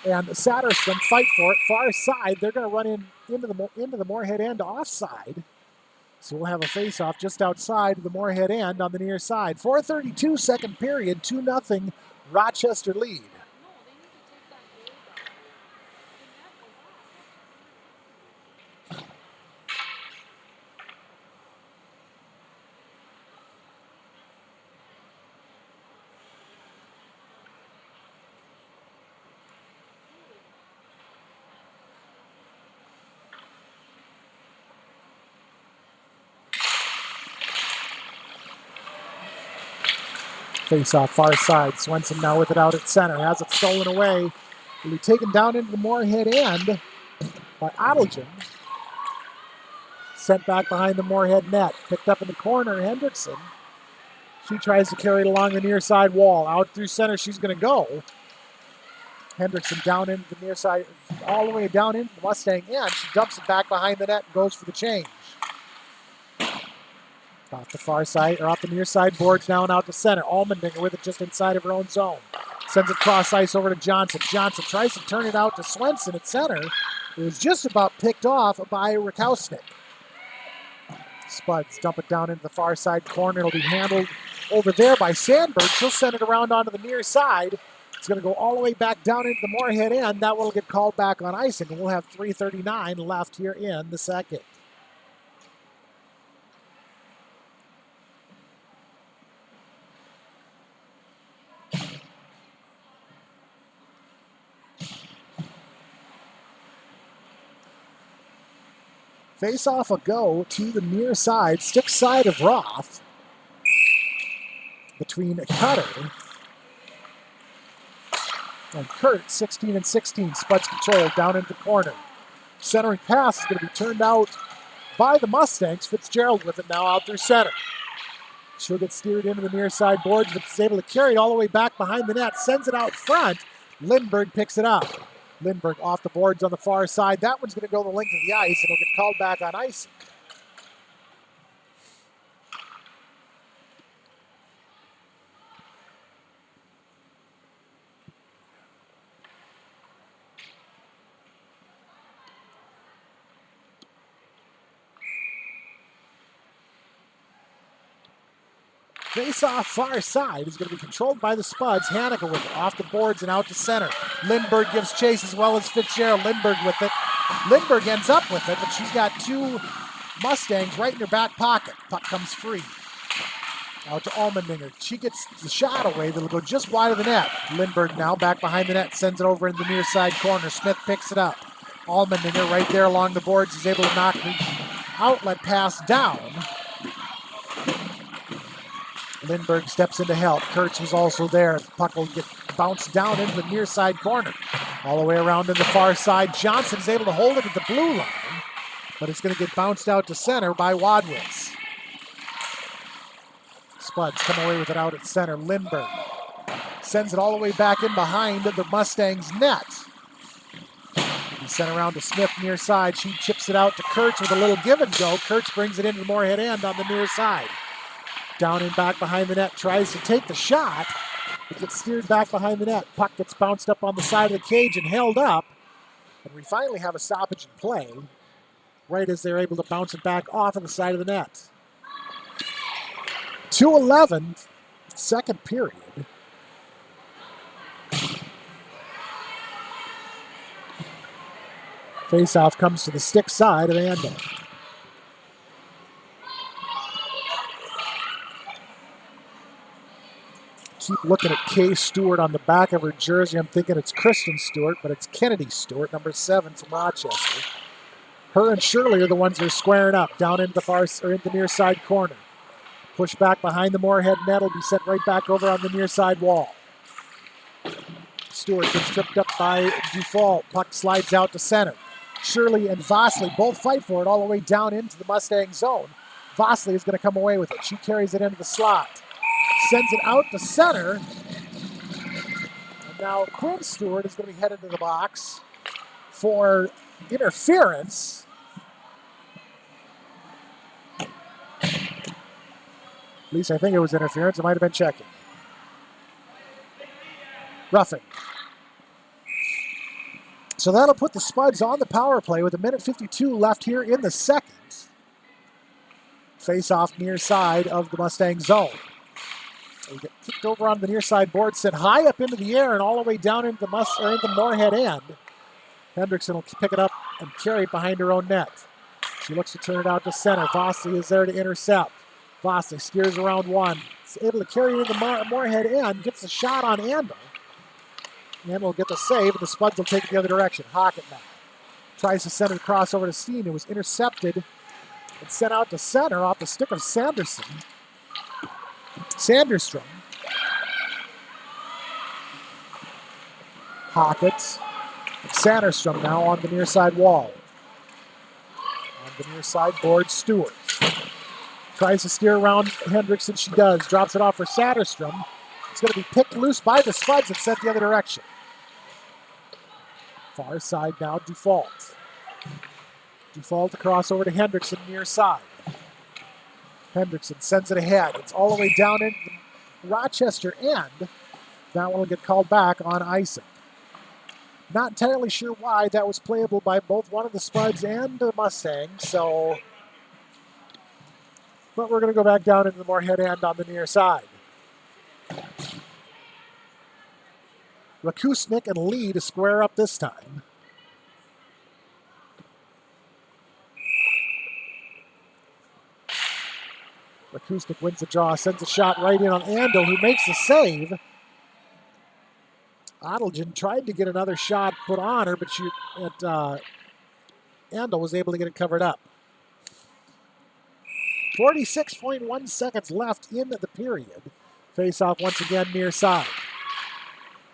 and Satterstrom fight for it. Far side. They're going to run into the Moorhead end offside. So we'll have a face-off just outside the Moorhead end on the near side. 4:32 second period. 2-0 Rochester lead. Face off far side. Swenson now with it out at center. Has it stolen away. Will be taken down into the Moorhead end by Adelgen. Sent back behind the Moorhead net. Picked up in the corner, Hendrickson. She tries to carry it along the near side wall. Out through center, she's going to go. Hendrickson down into the near side, all the way down into the Mustang end. She dumps it back behind the net and goes for the change. Off the far side, or off the near side boards now and out to center. Allmendinger with it just inside of her own zone. Sends it cross ice over to Johnson. Johnson tries to turn it out to Swenson at center. It was just about picked off by Rakowsnik. Spuds dump it down into the far side corner. It'll be handled over there by Sandberg. She'll send it around onto the near side. It's going to go all the way back down into the Moorhead end. That will get called back on icing, and we'll have 3:39 left here in the second. Face off a go to the near side, stick side of Roth, between Cutter and Kurt. 16 and 16. Spuds control down into the corner. Centering pass is going to be turned out by the Mustangs. Fitzgerald with it now out through center. She'll get steered into the near side boards, but is able to carry it all the way back behind the net. Sends it out front. Lindbergh picks it up. Lindbergh off the boards on the far side. That one's going to go the length of the ice, and it'll get called back on icing. Face-off far side is going to be controlled by the Spuds. Hanukkah with it off the boards and out to center. Lindbergh gives chase as well as Fitzgerald. Lindbergh with it. Lindbergh ends up with it, but she's got two Mustangs right in her back pocket. Puck comes free. Out to Allmendinger. She gets the shot away that'll go just wide of the net. Lindbergh now back behind the net, sends it over in the near side corner. Smith picks it up. Allmendinger right there along the boards is able to knock the outlet pass down. Lindbergh steps in to help. Kurtz was also there. The puck will get bounced down into the near side corner. All the way around in the far side. Johnson's able to hold it at the blue line, but it's going to get bounced out to center by Wadwitz. Spuds come away with it out at center. Lindbergh sends it all the way back in behind the Mustangs' net. He sent around to Smith near side. She chips it out to Kurtz with a little give and go. Kurtz brings it into the Moorhead end on the near side. Down and back behind the net, tries to take the shot. It gets steered back behind the net. Puck gets bounced up on the side of the cage and held up. And we finally have a stoppage in play right as they're able to bounce it back off of the side of the net. 2:11, second period. Faceoff comes to the stick side of Andel. Keep looking at Kay Stewart on the back of her jersey. I'm thinking it's Kristen Stewart, but it's Kennedy Stewart, number 7 from Rochester. Her and Shirley are the ones that are squaring up down into the far or into the near side corner. Push back behind the Moorhead net will be sent right back over on the near side wall. Stewart gets tripped up by Dufault. Puck slides out to center. Shirley and Vosley both fight for it all the way down into the Mustang zone. Vosley is going to come away with it. She carries it into the slot. Sends it out to center. And now Quinn Stewart is going to be headed to the box for interference. At least I think it was interference. It might have been checking. Roughing. So that'll put the Spuds on the power play with 1:52 left here in the second. Face off near side of the Mustang zone. They get kicked over on the near side board, sent high up into the air and all the way down into the Moorhead end. Hendrickson will pick it up and carry it behind her own net. She looks to turn it out to center. Vosley is there to intercept. Vosley steers around one. Is able to carry it into the Moorhead end. Gets a shot on Andel. Andel will get the save, and the Spuds will take it the other direction. Hockett now tries to send it across over to Steen. It was intercepted and sent out to center off the stick of Sanderstrom. Hockett. Sanderstrom now on the near side wall. On the near side board, Stewart. Tries to steer around Hendrickson. She does. Drops it off for Sanderstrom. It's going to be picked loose by the Spuds and sent the other direction. Far side now, Dufault. Dufault across over to Hendrickson near side. Hendrickson sends it ahead. It's all the way down in the Rochester end. That one will get called back on icing. Not entirely sure why. That was playable by both one of the Spuds and the Mustangs. But we're going to go back down into the Moorhead end on the near side. Rakusnik and Lee to square up this time. Rakusnik wins the draw, sends a shot right in on Andel, who makes the save. Ottolgen tried to get another shot put on her, but Andel was able to get it covered up. 46.1 seconds left in the period. Face off once again near side.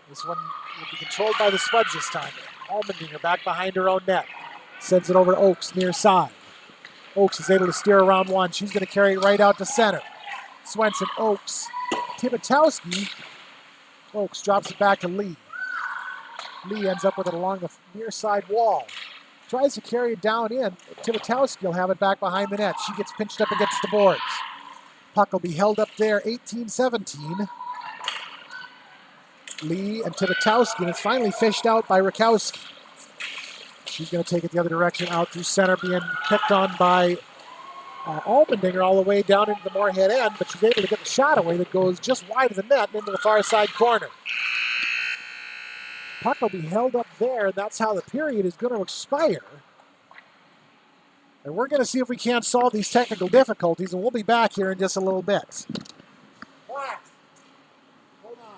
This one will be controlled by the Spuds this time. Allmendinger back behind her own net. Sends it over to Oakes near side. Oakes is able to steer around one. She's going to carry it right out to center. Swenson, Oakes, Tibitowski. Oakes drops it back to Lee. Lee ends up with it along the near side wall. Tries to carry it down in. Tibitowski will have it back behind the net. She gets pinched up against the boards. Puck will be held up there, 18-17. Lee and Tibitowski, and it's finally fished out by Rakowski. She's going to take it the other direction out through center, being picked on by Allmendinger all the way down into the Moorhead end, but she's able to get the shot away that goes just wide of the net and into the far side corner. Puck will be held up there, and that's how the period is going to expire. And we're going to see if we can't solve these technical difficulties, and we'll be back here in just a little bit. Hold on.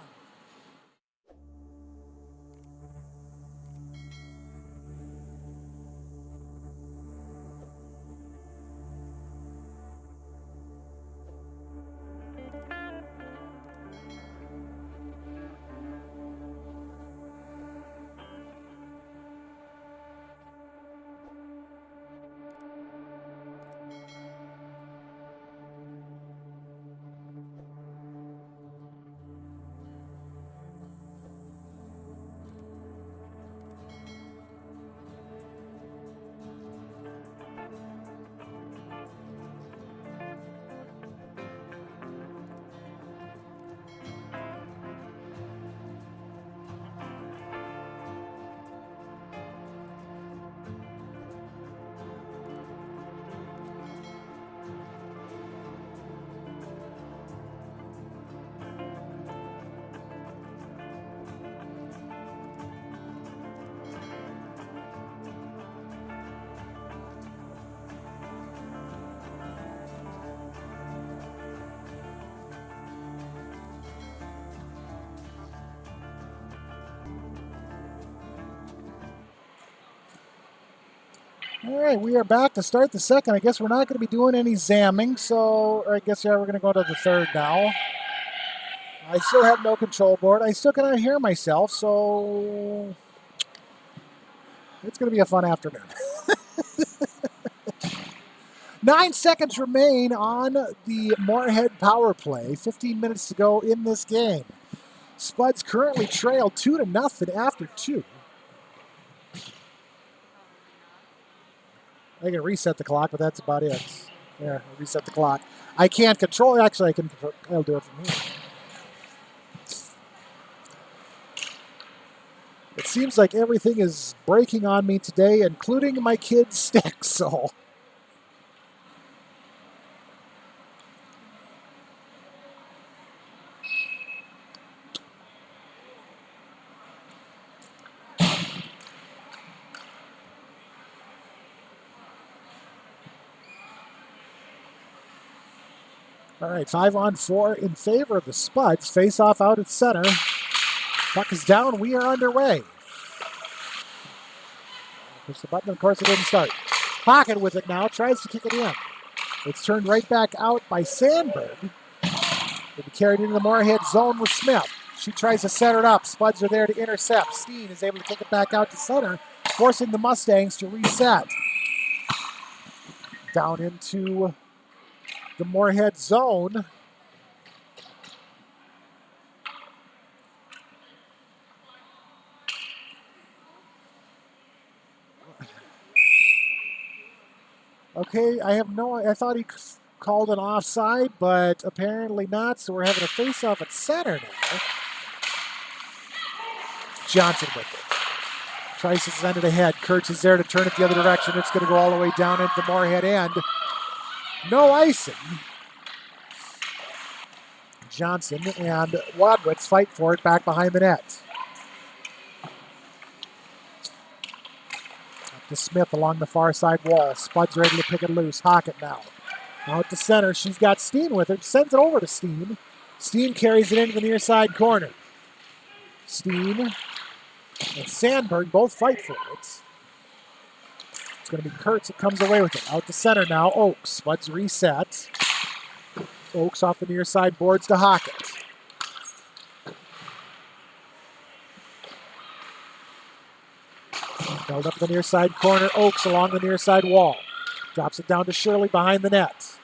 All right, we are back to start the second. I guess we're not going to be doing any zamming, so I guess, yeah, we're going to go to the third now. I still have no control board. I still cannot hear myself, so it's going to be a fun afternoon. 9 seconds remain on the Moorhead power play. 15 minutes to go in this game. Spuds currently trail 2-0 after 2. I can reset the clock, but that's about it. Yeah, reset the clock. I can't control it. Actually, I can. I'll do it from here. It seems like everything is breaking on me today, including my kid's stick, so. All right, 5-on-4 in favor of the Spuds. Face off out at center. Puck is down. We are underway. Push the button. Of course, it didn't start. Pocket with it now. Tries to kick it in. It's turned right back out by Sandberg. It'll be carried into the Moorhead zone with Smith. She tries to set it up. Spuds are there to intercept. Steen is able to kick it back out to center, forcing the Mustangs to reset. Down into the Moorhead zone. Okay, I thought he called an offside, but apparently not, so we're having a face-off at center now. Johnson with it. Tries to send it ahead. Kurtz is there to turn it the other direction. It's going to go all the way down into the Moorhead end. No icing. Johnson and Wadwitz fight for it back behind the net. Up to Smith along the far side wall. Spuds ready to pick it loose. Hockett now. Out to center. She's got Steen with her. Sends it over to Steen. Steen carries it into the near side corner. Steen and Sandberg both fight for it. It's going to be Kurtz that comes away with it. Out to center now. Oakes. Spuds reset. Oakes off the near side boards to Hockett. Held up the near side corner. Oakes along the near side wall. Drops it down to Shirley behind the net.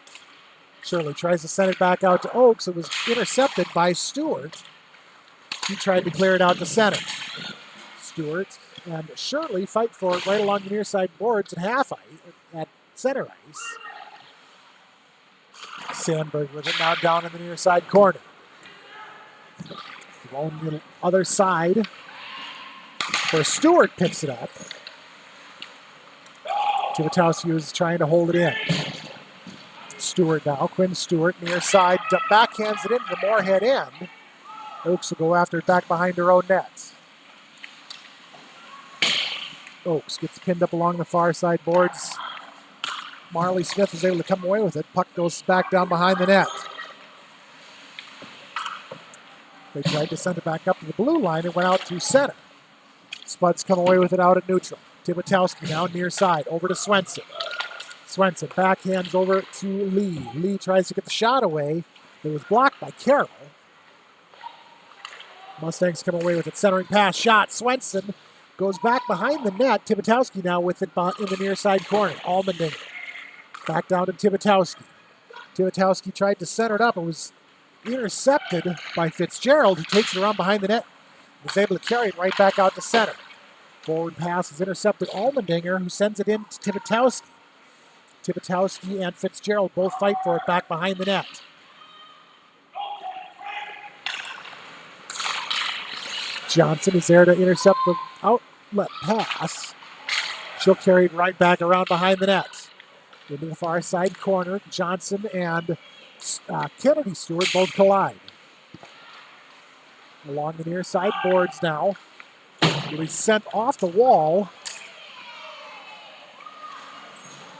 Shirley tries to send it back out to Oakes. It was intercepted by Stewart. He tried to clear it out to center. Stewart and Shirley fight for it right along the near side boards at half ice, at center ice. Sandberg with it now down in the near side corner. Along the other side where Stewart picks it up. Tivitowski is trying to hold it in. Stewart now, Quinn Stewart near side, backhands it into the Moorhead end. Oakes will go after it back behind her own net. Oakes gets pinned up along the far side boards. Marley Smith is able to come away with it. Puck goes back down behind the net. They tried to send it back up to the blue line. It went out through center. Spuds come away with it out at neutral. Tivitowski now near side. Over to Swenson. Swenson backhands over to Lee. Lee tries to get the shot away. It was blocked by Carroll. Mustangs come away with it. Centering pass. Shot. Swenson goes back behind the net. Tivitowski now with it in the near side corner. Allmendinger. Back down to Tivitowski. Tivitowski tried to center it up. It was intercepted by Fitzgerald, who takes it around behind the net. Was able to carry it right back out to center. Forward pass is intercepted. Allmendinger, who sends it in to Tivitowski. Tivitowski and Fitzgerald both fight for it back behind the net. Johnson is there to intercept the outlet pass. She'll carry it right back around behind the net. Into the far side corner, Johnson and Kennedy Stewart both collide. Along the near side boards now. It'll be sent off the wall.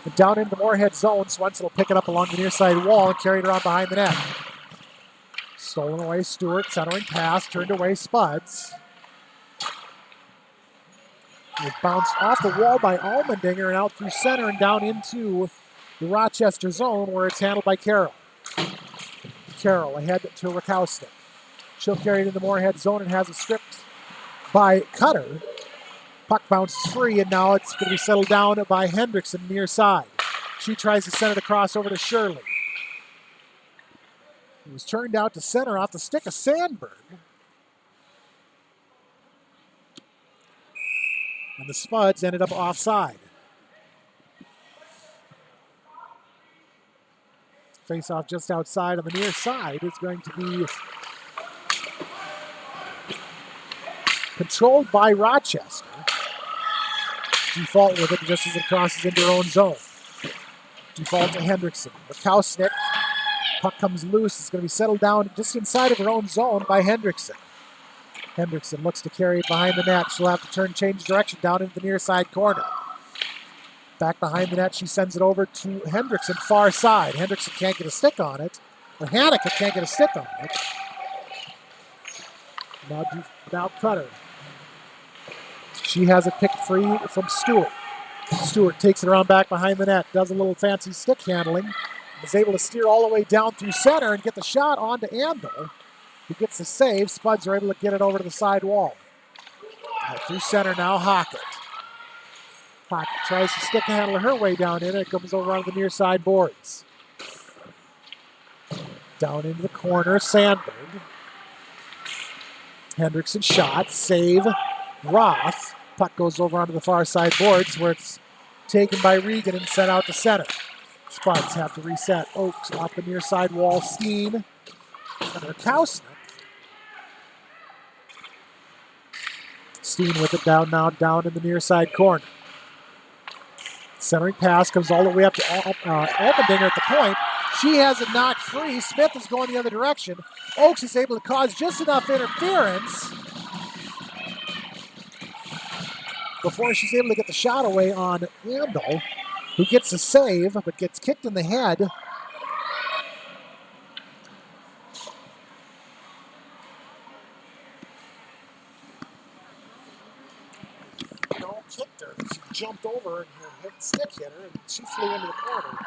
And down into the Moorhead zone. Swenson will pick it up along the near side wall and carry it around behind the net. Stolen away Stewart, centering pass, turned away Spuds. It bounced off the wall by Allmendinger and out through center and down into the Rochester zone where it's handled by Carroll. Carroll ahead to Rakowski. She'll carry it in the Moorhead zone and has it stripped by Cutter. Puck bounces free, and now it's going to be settled down by Hendrickson near side. She tries to send it across over to Shirley. It was turned out to center off the stick of Sandberg. And the Spuds ended up offside. Face-off just outside on the near side is going to be controlled by Rochester. Default with it just as it crosses into her own zone. Default to Hendrickson. Rakowski. Puck comes loose. It's going to be settled down just inside of her own zone by Hendrickson. Hendrickson looks to carry it behind the net. She'll have to change direction down into the near side corner. Back behind the net, she sends it over to Hendrickson, far side. Hendrickson can't get a stick on it. Or Haneke can't get a stick on it. Now Cutter. She has it picked free from Stewart. Stewart takes it around back behind the net, does a little fancy stick handling, is able to steer all the way down through center and get the shot onto Andel, who gets the save. Spuds are able to get it over to the side wall. Through center now, Hockett. Hockett tries to stick handle her way down in, and it comes over on the near side boards. Down into the corner, Sandberg. Hendrickson shot, save, Roth. Puck goes over onto the far side boards where it's taken by Regan and sent out to center. Spuds have to reset. Oakes off the near side wall. Steen and Rakowski. Steen with it down in the near side corner. Centering pass comes all the way up to Allmendinger at the point. She has it knocked free. Smith is going the other direction. Oakes is able to cause just enough interference before she's able to get the shot away on Andel, who gets a save but gets kicked in the head. No, kicked her. She jumped over and her stick hit her, and she flew into the corner.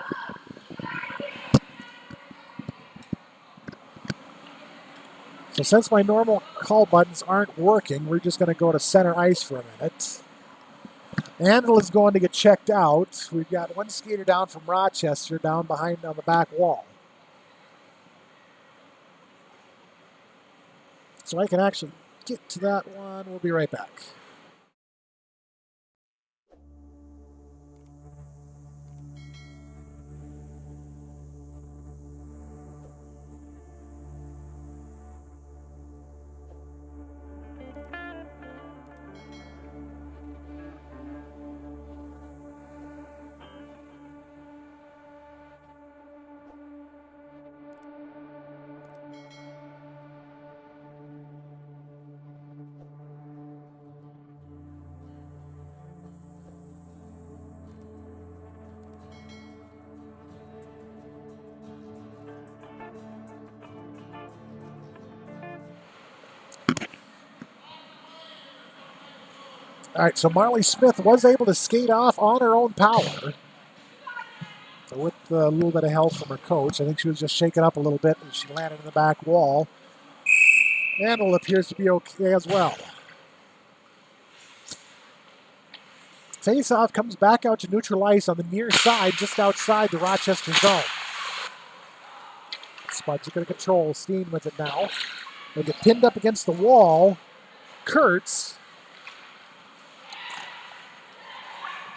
So since my normal call buttons aren't working, we're just going to go to center ice for a minute. Andel is going to get checked out. We've got one skater down from Rochester down behind on the back wall. So I can actually get to that one. We'll be right back. All right, so Marley Smith was able to skate off on her own power. So with a little bit of help from her coach. I think she was just shaken up a little bit and she landed in the back wall. Andel appears to be okay as well. Face-off comes back out to neutral ice on the near side, just outside the Rochester zone. Spuds are going to control. Steen with it now. They get pinned up against the wall. Kurtz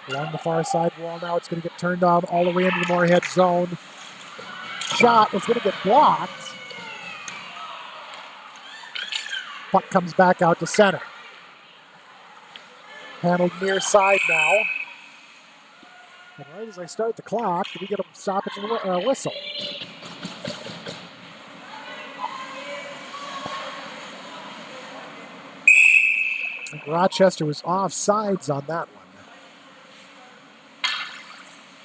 along the far side wall now. It's going to get turned on all the way into the Moorhead zone. Shot is going to get blocked. Puck comes back out to center. Handled near side now. And right as I start the clock, we get a stoppage and whistle. I think Rochester was offsides on that one.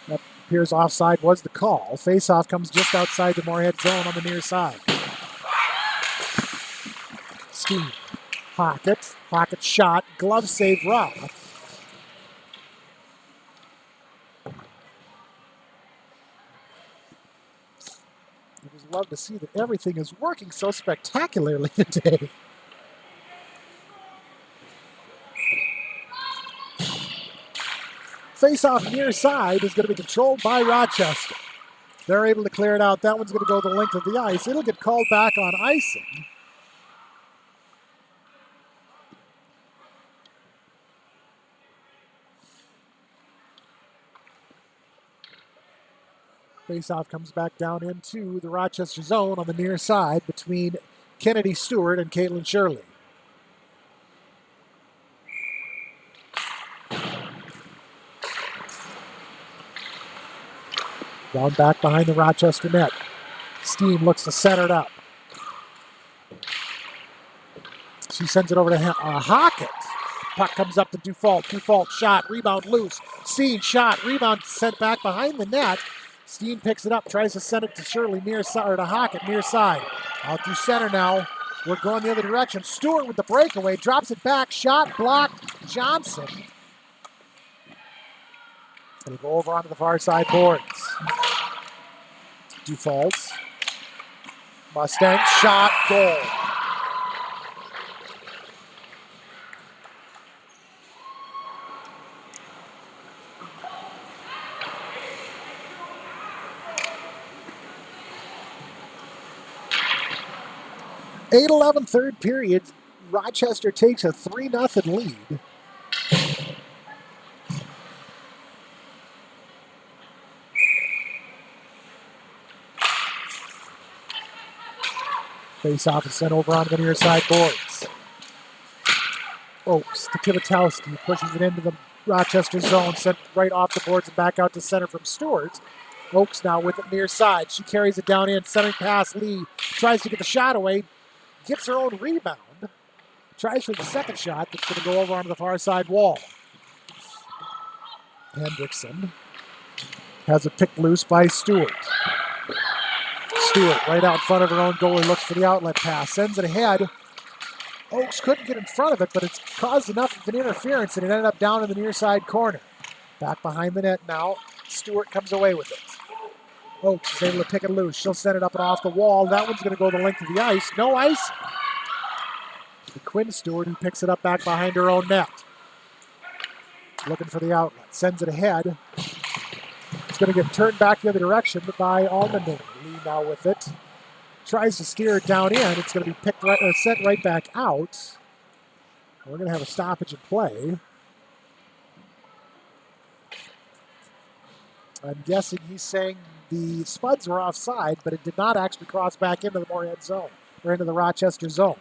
That appears offside was the call. Face-off comes just outside the Moorhead zone on the near side. Steen. Hockett shot. Glove save Roth. love to see that everything is working so spectacularly today. Face-off near side is going to be controlled by Rochester. They're able to clear it out. That one's going to go the length of the ice. It'll get called back on icing. Face-off comes back down into the Rochester zone on the near side between Kennedy Stewart and Caitlin Shirley. Down back behind the Rochester net. Steen looks to center it up. She sends it over to Hockett. Puck comes up to Dufault. Dufault shot, rebound loose. Steen shot, rebound sent back behind the net. Steen picks it up, tries to send it to Shirley near side, or to Hockett near side. Out through center now. We're going the other direction. Stewart with the breakaway, drops it back, shot blocked. Johnson. It'll go over onto the far side boards. Dufault. Mustang shot, goal. (8:11) third period. Rochester takes a 3-0 lead. Face-off is sent over onto the near side boards. Oaks to Kivitowski, pushes it into the Rochester zone, sent right off the boards and back out to center from Stewart. Oaks now with it near side. She carries it down in, centering pass. Lee tries to get the shot away, gets her own rebound, tries for the second shot that's going to go over onto the far side wall. Hendrickson has it picked loose by Stewart. Stewart right out front of her own goalie, looks for the outlet pass, sends it ahead. Oaks couldn't get in front of it, but it's caused enough of an interference and it ended up down in the near side corner. Back behind the net now, Stewart comes away with it. Oaks is able to pick it loose. She'll send it up and off the wall. That one's going to go the length of the ice. No ice. The Quinn Stewart who picks it up back behind her own net. Looking for the outlet. Sends it ahead. It's going to get turned back the other direction by Almendinger. Lee now with it. Tries to steer it down in. It's going to be picked right, or sent right back out. We're going to have a stoppage in play. I'm guessing he's saying the Spuds were offside, but it did not actually cross back into the Moorhead zone, or into the Rochester zone.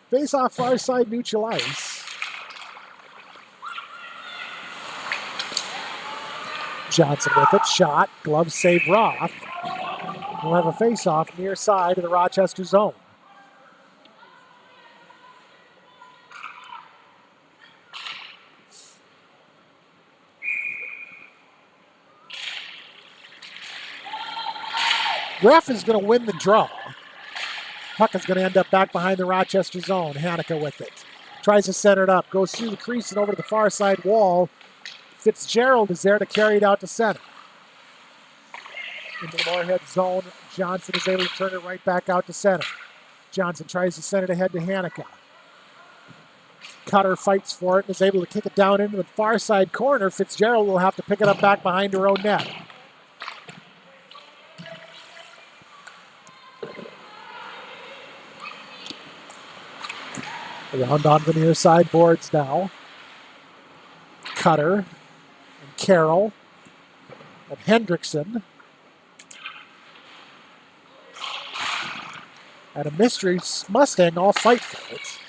Face off far side neutral ice. Johnson with it, shot, glove save Roth. We'll have a face-off near side of the Rochester zone. Ref is going to win the draw. Puck is going to end up back behind the Rochester zone. Hanukkah with it. Tries to center it up. Goes through the crease and over to the far side wall. Fitzgerald is there to carry it out to center. Into the Moorhead zone. Johnson is able to turn it right back out to center. Johnson tries to send it ahead to Hanukkah. Cutter fights for it and is able to kick it down into the far side corner. Fitzgerald will have to pick it up back behind her own net. Around on the near side boards now. Cutter and Carroll and Hendrickson. And a mystery Mustang all fight for it.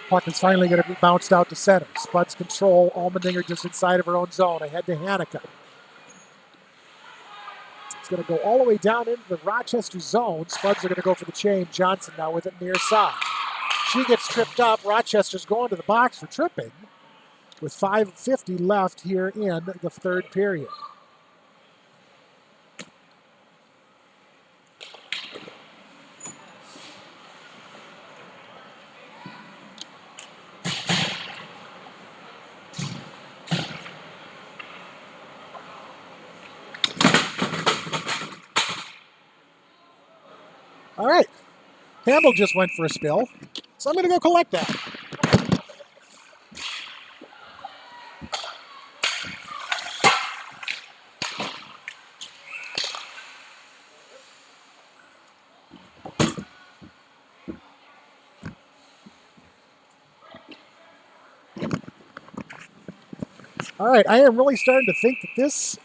Puck is finally going to be bounced out to center. Spuds control. Almendinger just inside of her own zone. Ahead to Hanukkah. It's going to go all the way down into the Rochester zone. Spuds are going to go for the chain. Johnson now with it near side. She gets tripped up. Rochester's going to the box for tripping with 5:50 left here in the third period. All right. Handle just went for a spill, so I'm going to go collect that. All right, I am really starting to think that this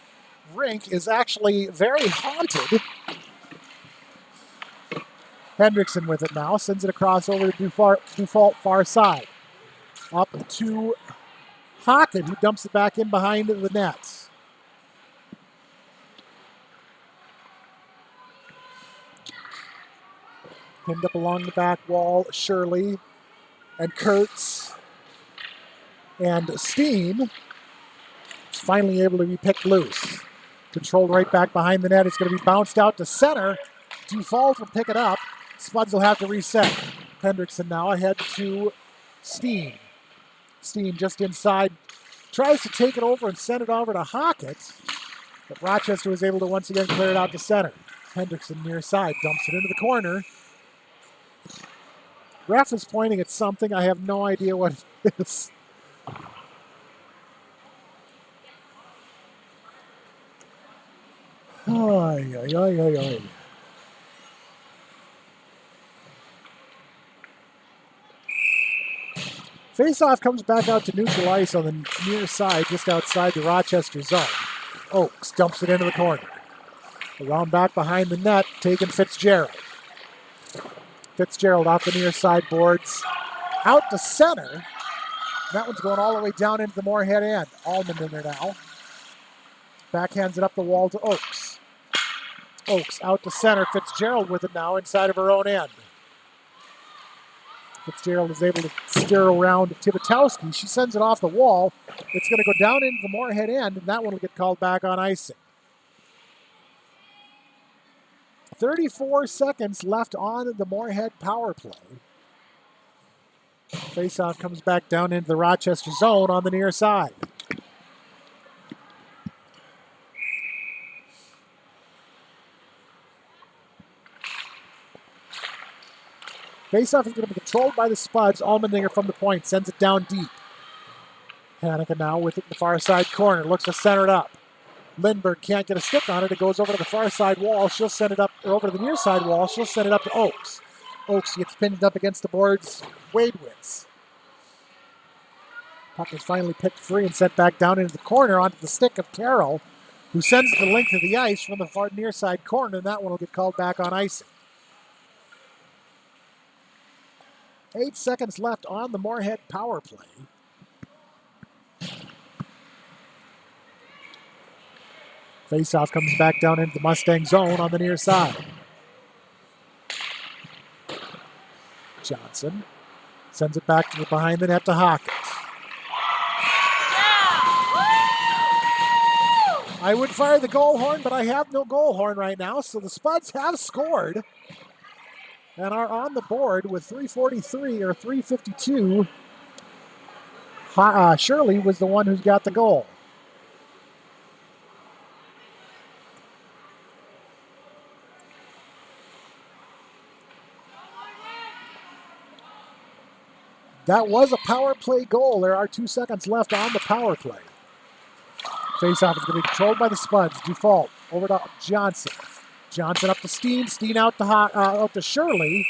rink is actually very haunted. Hendrickson with it now, sends it across over to Default far side. Up to Hocken, who dumps it back in behind the nets. Pinned up along the back wall, Shirley and Kurtz and Steen finally able to be picked loose. Controlled right back behind the net. It's going to be bounced out to center. Default will pick it up. Spuds will have to reset. Hendrickson now ahead to Steen. Steen just inside. Tries to take it over and send it over to Hockett. But Rochester was able to once again clear it out to center. Hendrickson near side dumps it into the corner. Ref is pointing at something. I have no idea what it is. Ay, ay, ay, ay, ay. Faceoff comes back out to neutral ice on the near side, just outside the Rochester zone. Oakes dumps it into the corner. Around back behind the net, taking Fitzgerald. Fitzgerald off the near side boards. Out to center. That one's going all the way down into the Moorhead end. Allman in there now. Backhands it up the wall to Oakes. Oakes out to center. Fitzgerald with it now inside of her own end. Fitzgerald is able to steer around Tibitowski. She sends it off the wall. It's going to go down into the Moorhead end, and that one will get called back on icing. 34 seconds left on the Moorhead power play. Faceoff comes back down into the Rochester zone on the near side. Faceoff is going to be controlled by the Spuds. Allmendinger from the point sends it down deep. Hanukkah now with it in the far side corner. Looks to center it up. Lindbergh can't get a stick on it. It goes over to the far side wall. She'll send it up, or over to the near side wall. She'll send it up to Oakes. Oakes gets pinned up against the boards. Wadewitz. Puck is finally picked free and sent back down into the corner onto the stick of Carroll, who sends the length of the ice from the far near side corner, and that one will get called back on icing. 8 seconds left on the Moorhead power play. Faceoff comes back down into the Mustang zone on the near side. Johnson sends it back to the behind the net to Hockett. I would fire the goal horn, but I have no goal horn right now, so the Spuds have scored and are on the board with 3:43 or 3:52. Shirley was the one who's got the goal. That was a power play goal. There are 2 seconds left on the power play. Faceoff is going to be controlled by the Spuds. Default over to Johnson. Johnson up to Steen. Steen out to Shirley.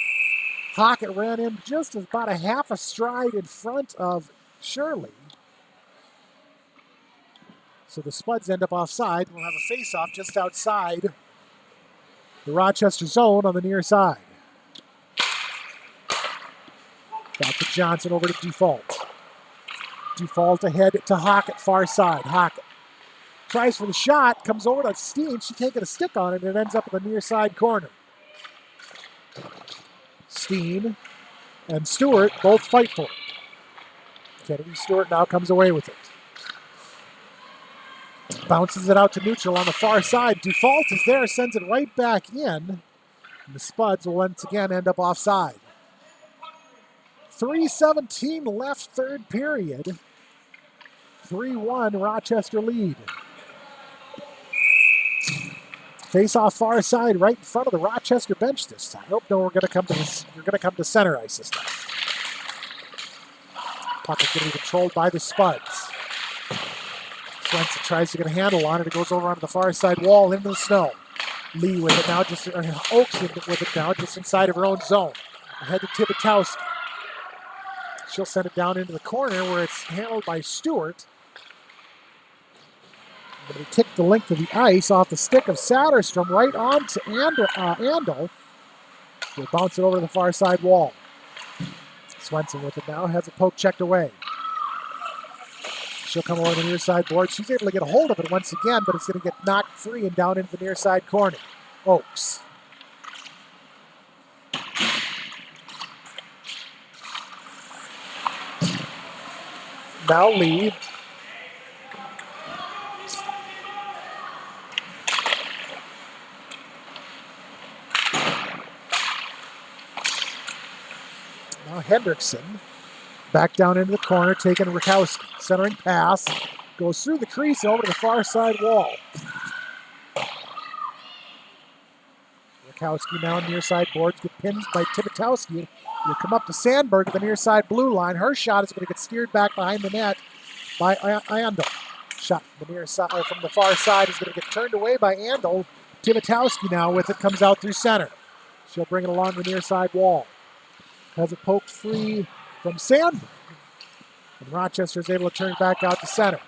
Hockett ran in just about a half a stride in front of Shirley. So the Spuds end up offside. We'll have a faceoff just outside the Rochester zone on the near side. Back to Johnson over to Default. Default ahead to Hockett, far side. Hockett tries for the shot, comes over to Steen. She can't get a stick on it, and it ends up in the near side corner. Steen and Stewart both fight for it. Kennedy Stewart now comes away with it. Bounces it out to neutral on the far side. Default is there, sends it right back in. And the Spuds will once again end up offside. 3:17 left, third period. 3-1 Rochester lead. Face off far side, right in front of the Rochester bench this time. Oh no, we're going to come to this. We're going to come to center ice this time. Puck is going to be controlled by the Spuds. Swenson tries to get a handle on it. It goes over onto the far side wall into the snow. Lee with it now, Oaks with it now, just inside of her own zone. Ahead to Tibitowski. She'll send it down into the corner where it's handled by Stewart. But he kicked the length of the ice off the stick of Satterstrom right on to Andel. He'll bounce it over to the far side wall. Swenson with it now, has a poke checked away. She'll come over to the near side board. She's able to get a hold of it once again, but it's going to get knocked free and down into the near side corner. Oaks. Now Lee. Now Hendrickson. Back down into the corner, taking Rakowski. Centering pass. Goes through the crease and over to the far side wall. Rakowski now near side boards. Get pinned by Tibitowski. Will come up to Sandberg at the near side blue line. Her shot is going to get steered back behind the net by Andel. Shot from the near side, or from the far side is going to get turned away by Andel. Tibitowski now with it, comes out through center. She'll bring it along the near side wall. Has it poked free from Sandberg. And Rochester is able to turn back out to center.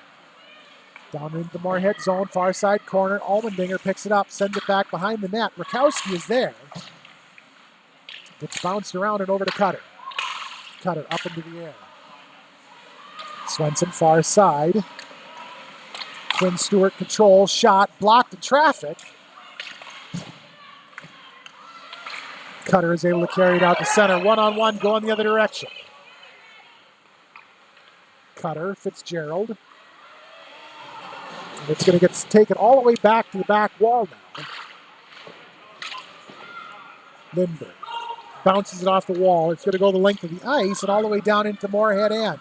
Down into the Moorhead zone, far side corner. Allmendinger picks it up, sends it back behind the net. Rakowski is there. It's bounced around and over to Cutter. Cutter up into the air. Swenson far side. Quinn Stewart control, shot, blocked in traffic. Cutter is able to carry it out to center. One-on-one, going the other direction. Cutter, Fitzgerald. It's going to get taken all the way back to the back wall now. Lindbergh bounces it off the wall. It's going to go the length of the ice and all the way down into Moorhead end.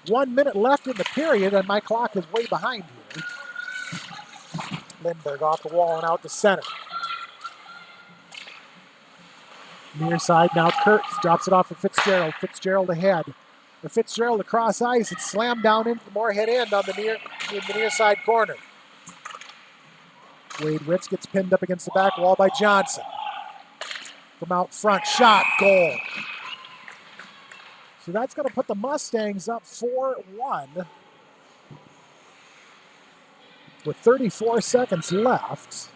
1 minute left in the period, and my clock is way behind here. Lindbergh off the wall and out to center. Near side now, Kurtz drops it off to Fitzgerald. Fitzgerald ahead. The Fitzgerald across ice. It's slammed down into the Moorhead end on the near side corner. Wade Witz gets pinned up against the back wall by Johnson. From out front, shot, goal. So that's going to put the Mustangs up 4-1 with 34 seconds left.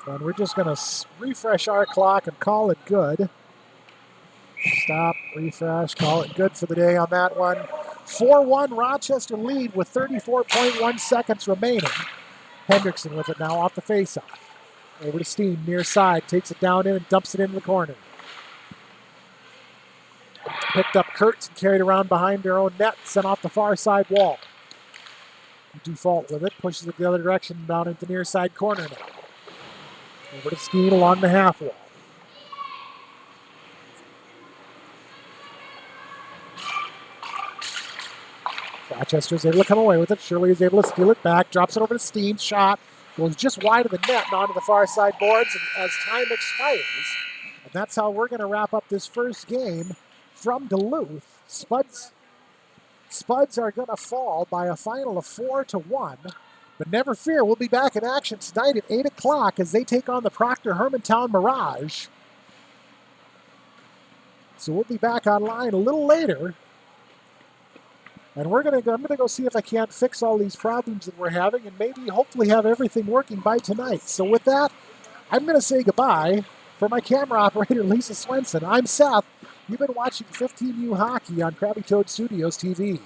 And we're just going to refresh our clock and call it good. Stop, refresh, call it good for the day on that one. 4-1 Rochester lead with 34.1 seconds remaining. Hendrickson with it now off the faceoff. Over to Steen, near side, takes it down in and dumps it into the corner. Picked up Kurtz and carried around behind their own net, sent off the far side wall. Dufault with it, pushes it the other direction down into the near side corner now. Over to Steen along the half wall. Rochester's able to come away with it. Shirley is able to steal it back, drops it over to Steen, shot. Goes just wide of the net and onto the far side boards as time expires. And that's how we're going to wrap up this first game from Duluth. Spuds are going to fall by a final of 4-1. But never fear, we'll be back in action tonight at 8 o'clock as they take on the Proctor Hermantown Mirage. So we'll be back online a little later. And I'm going to go see if I can't fix all these problems that we're having and maybe hopefully have everything working by tonight. So with that, I'm going to say goodbye. For my camera operator, Lisa Swenson, I'm Seth. You've been watching 15U Hockey on Krabby Toad Studios TV.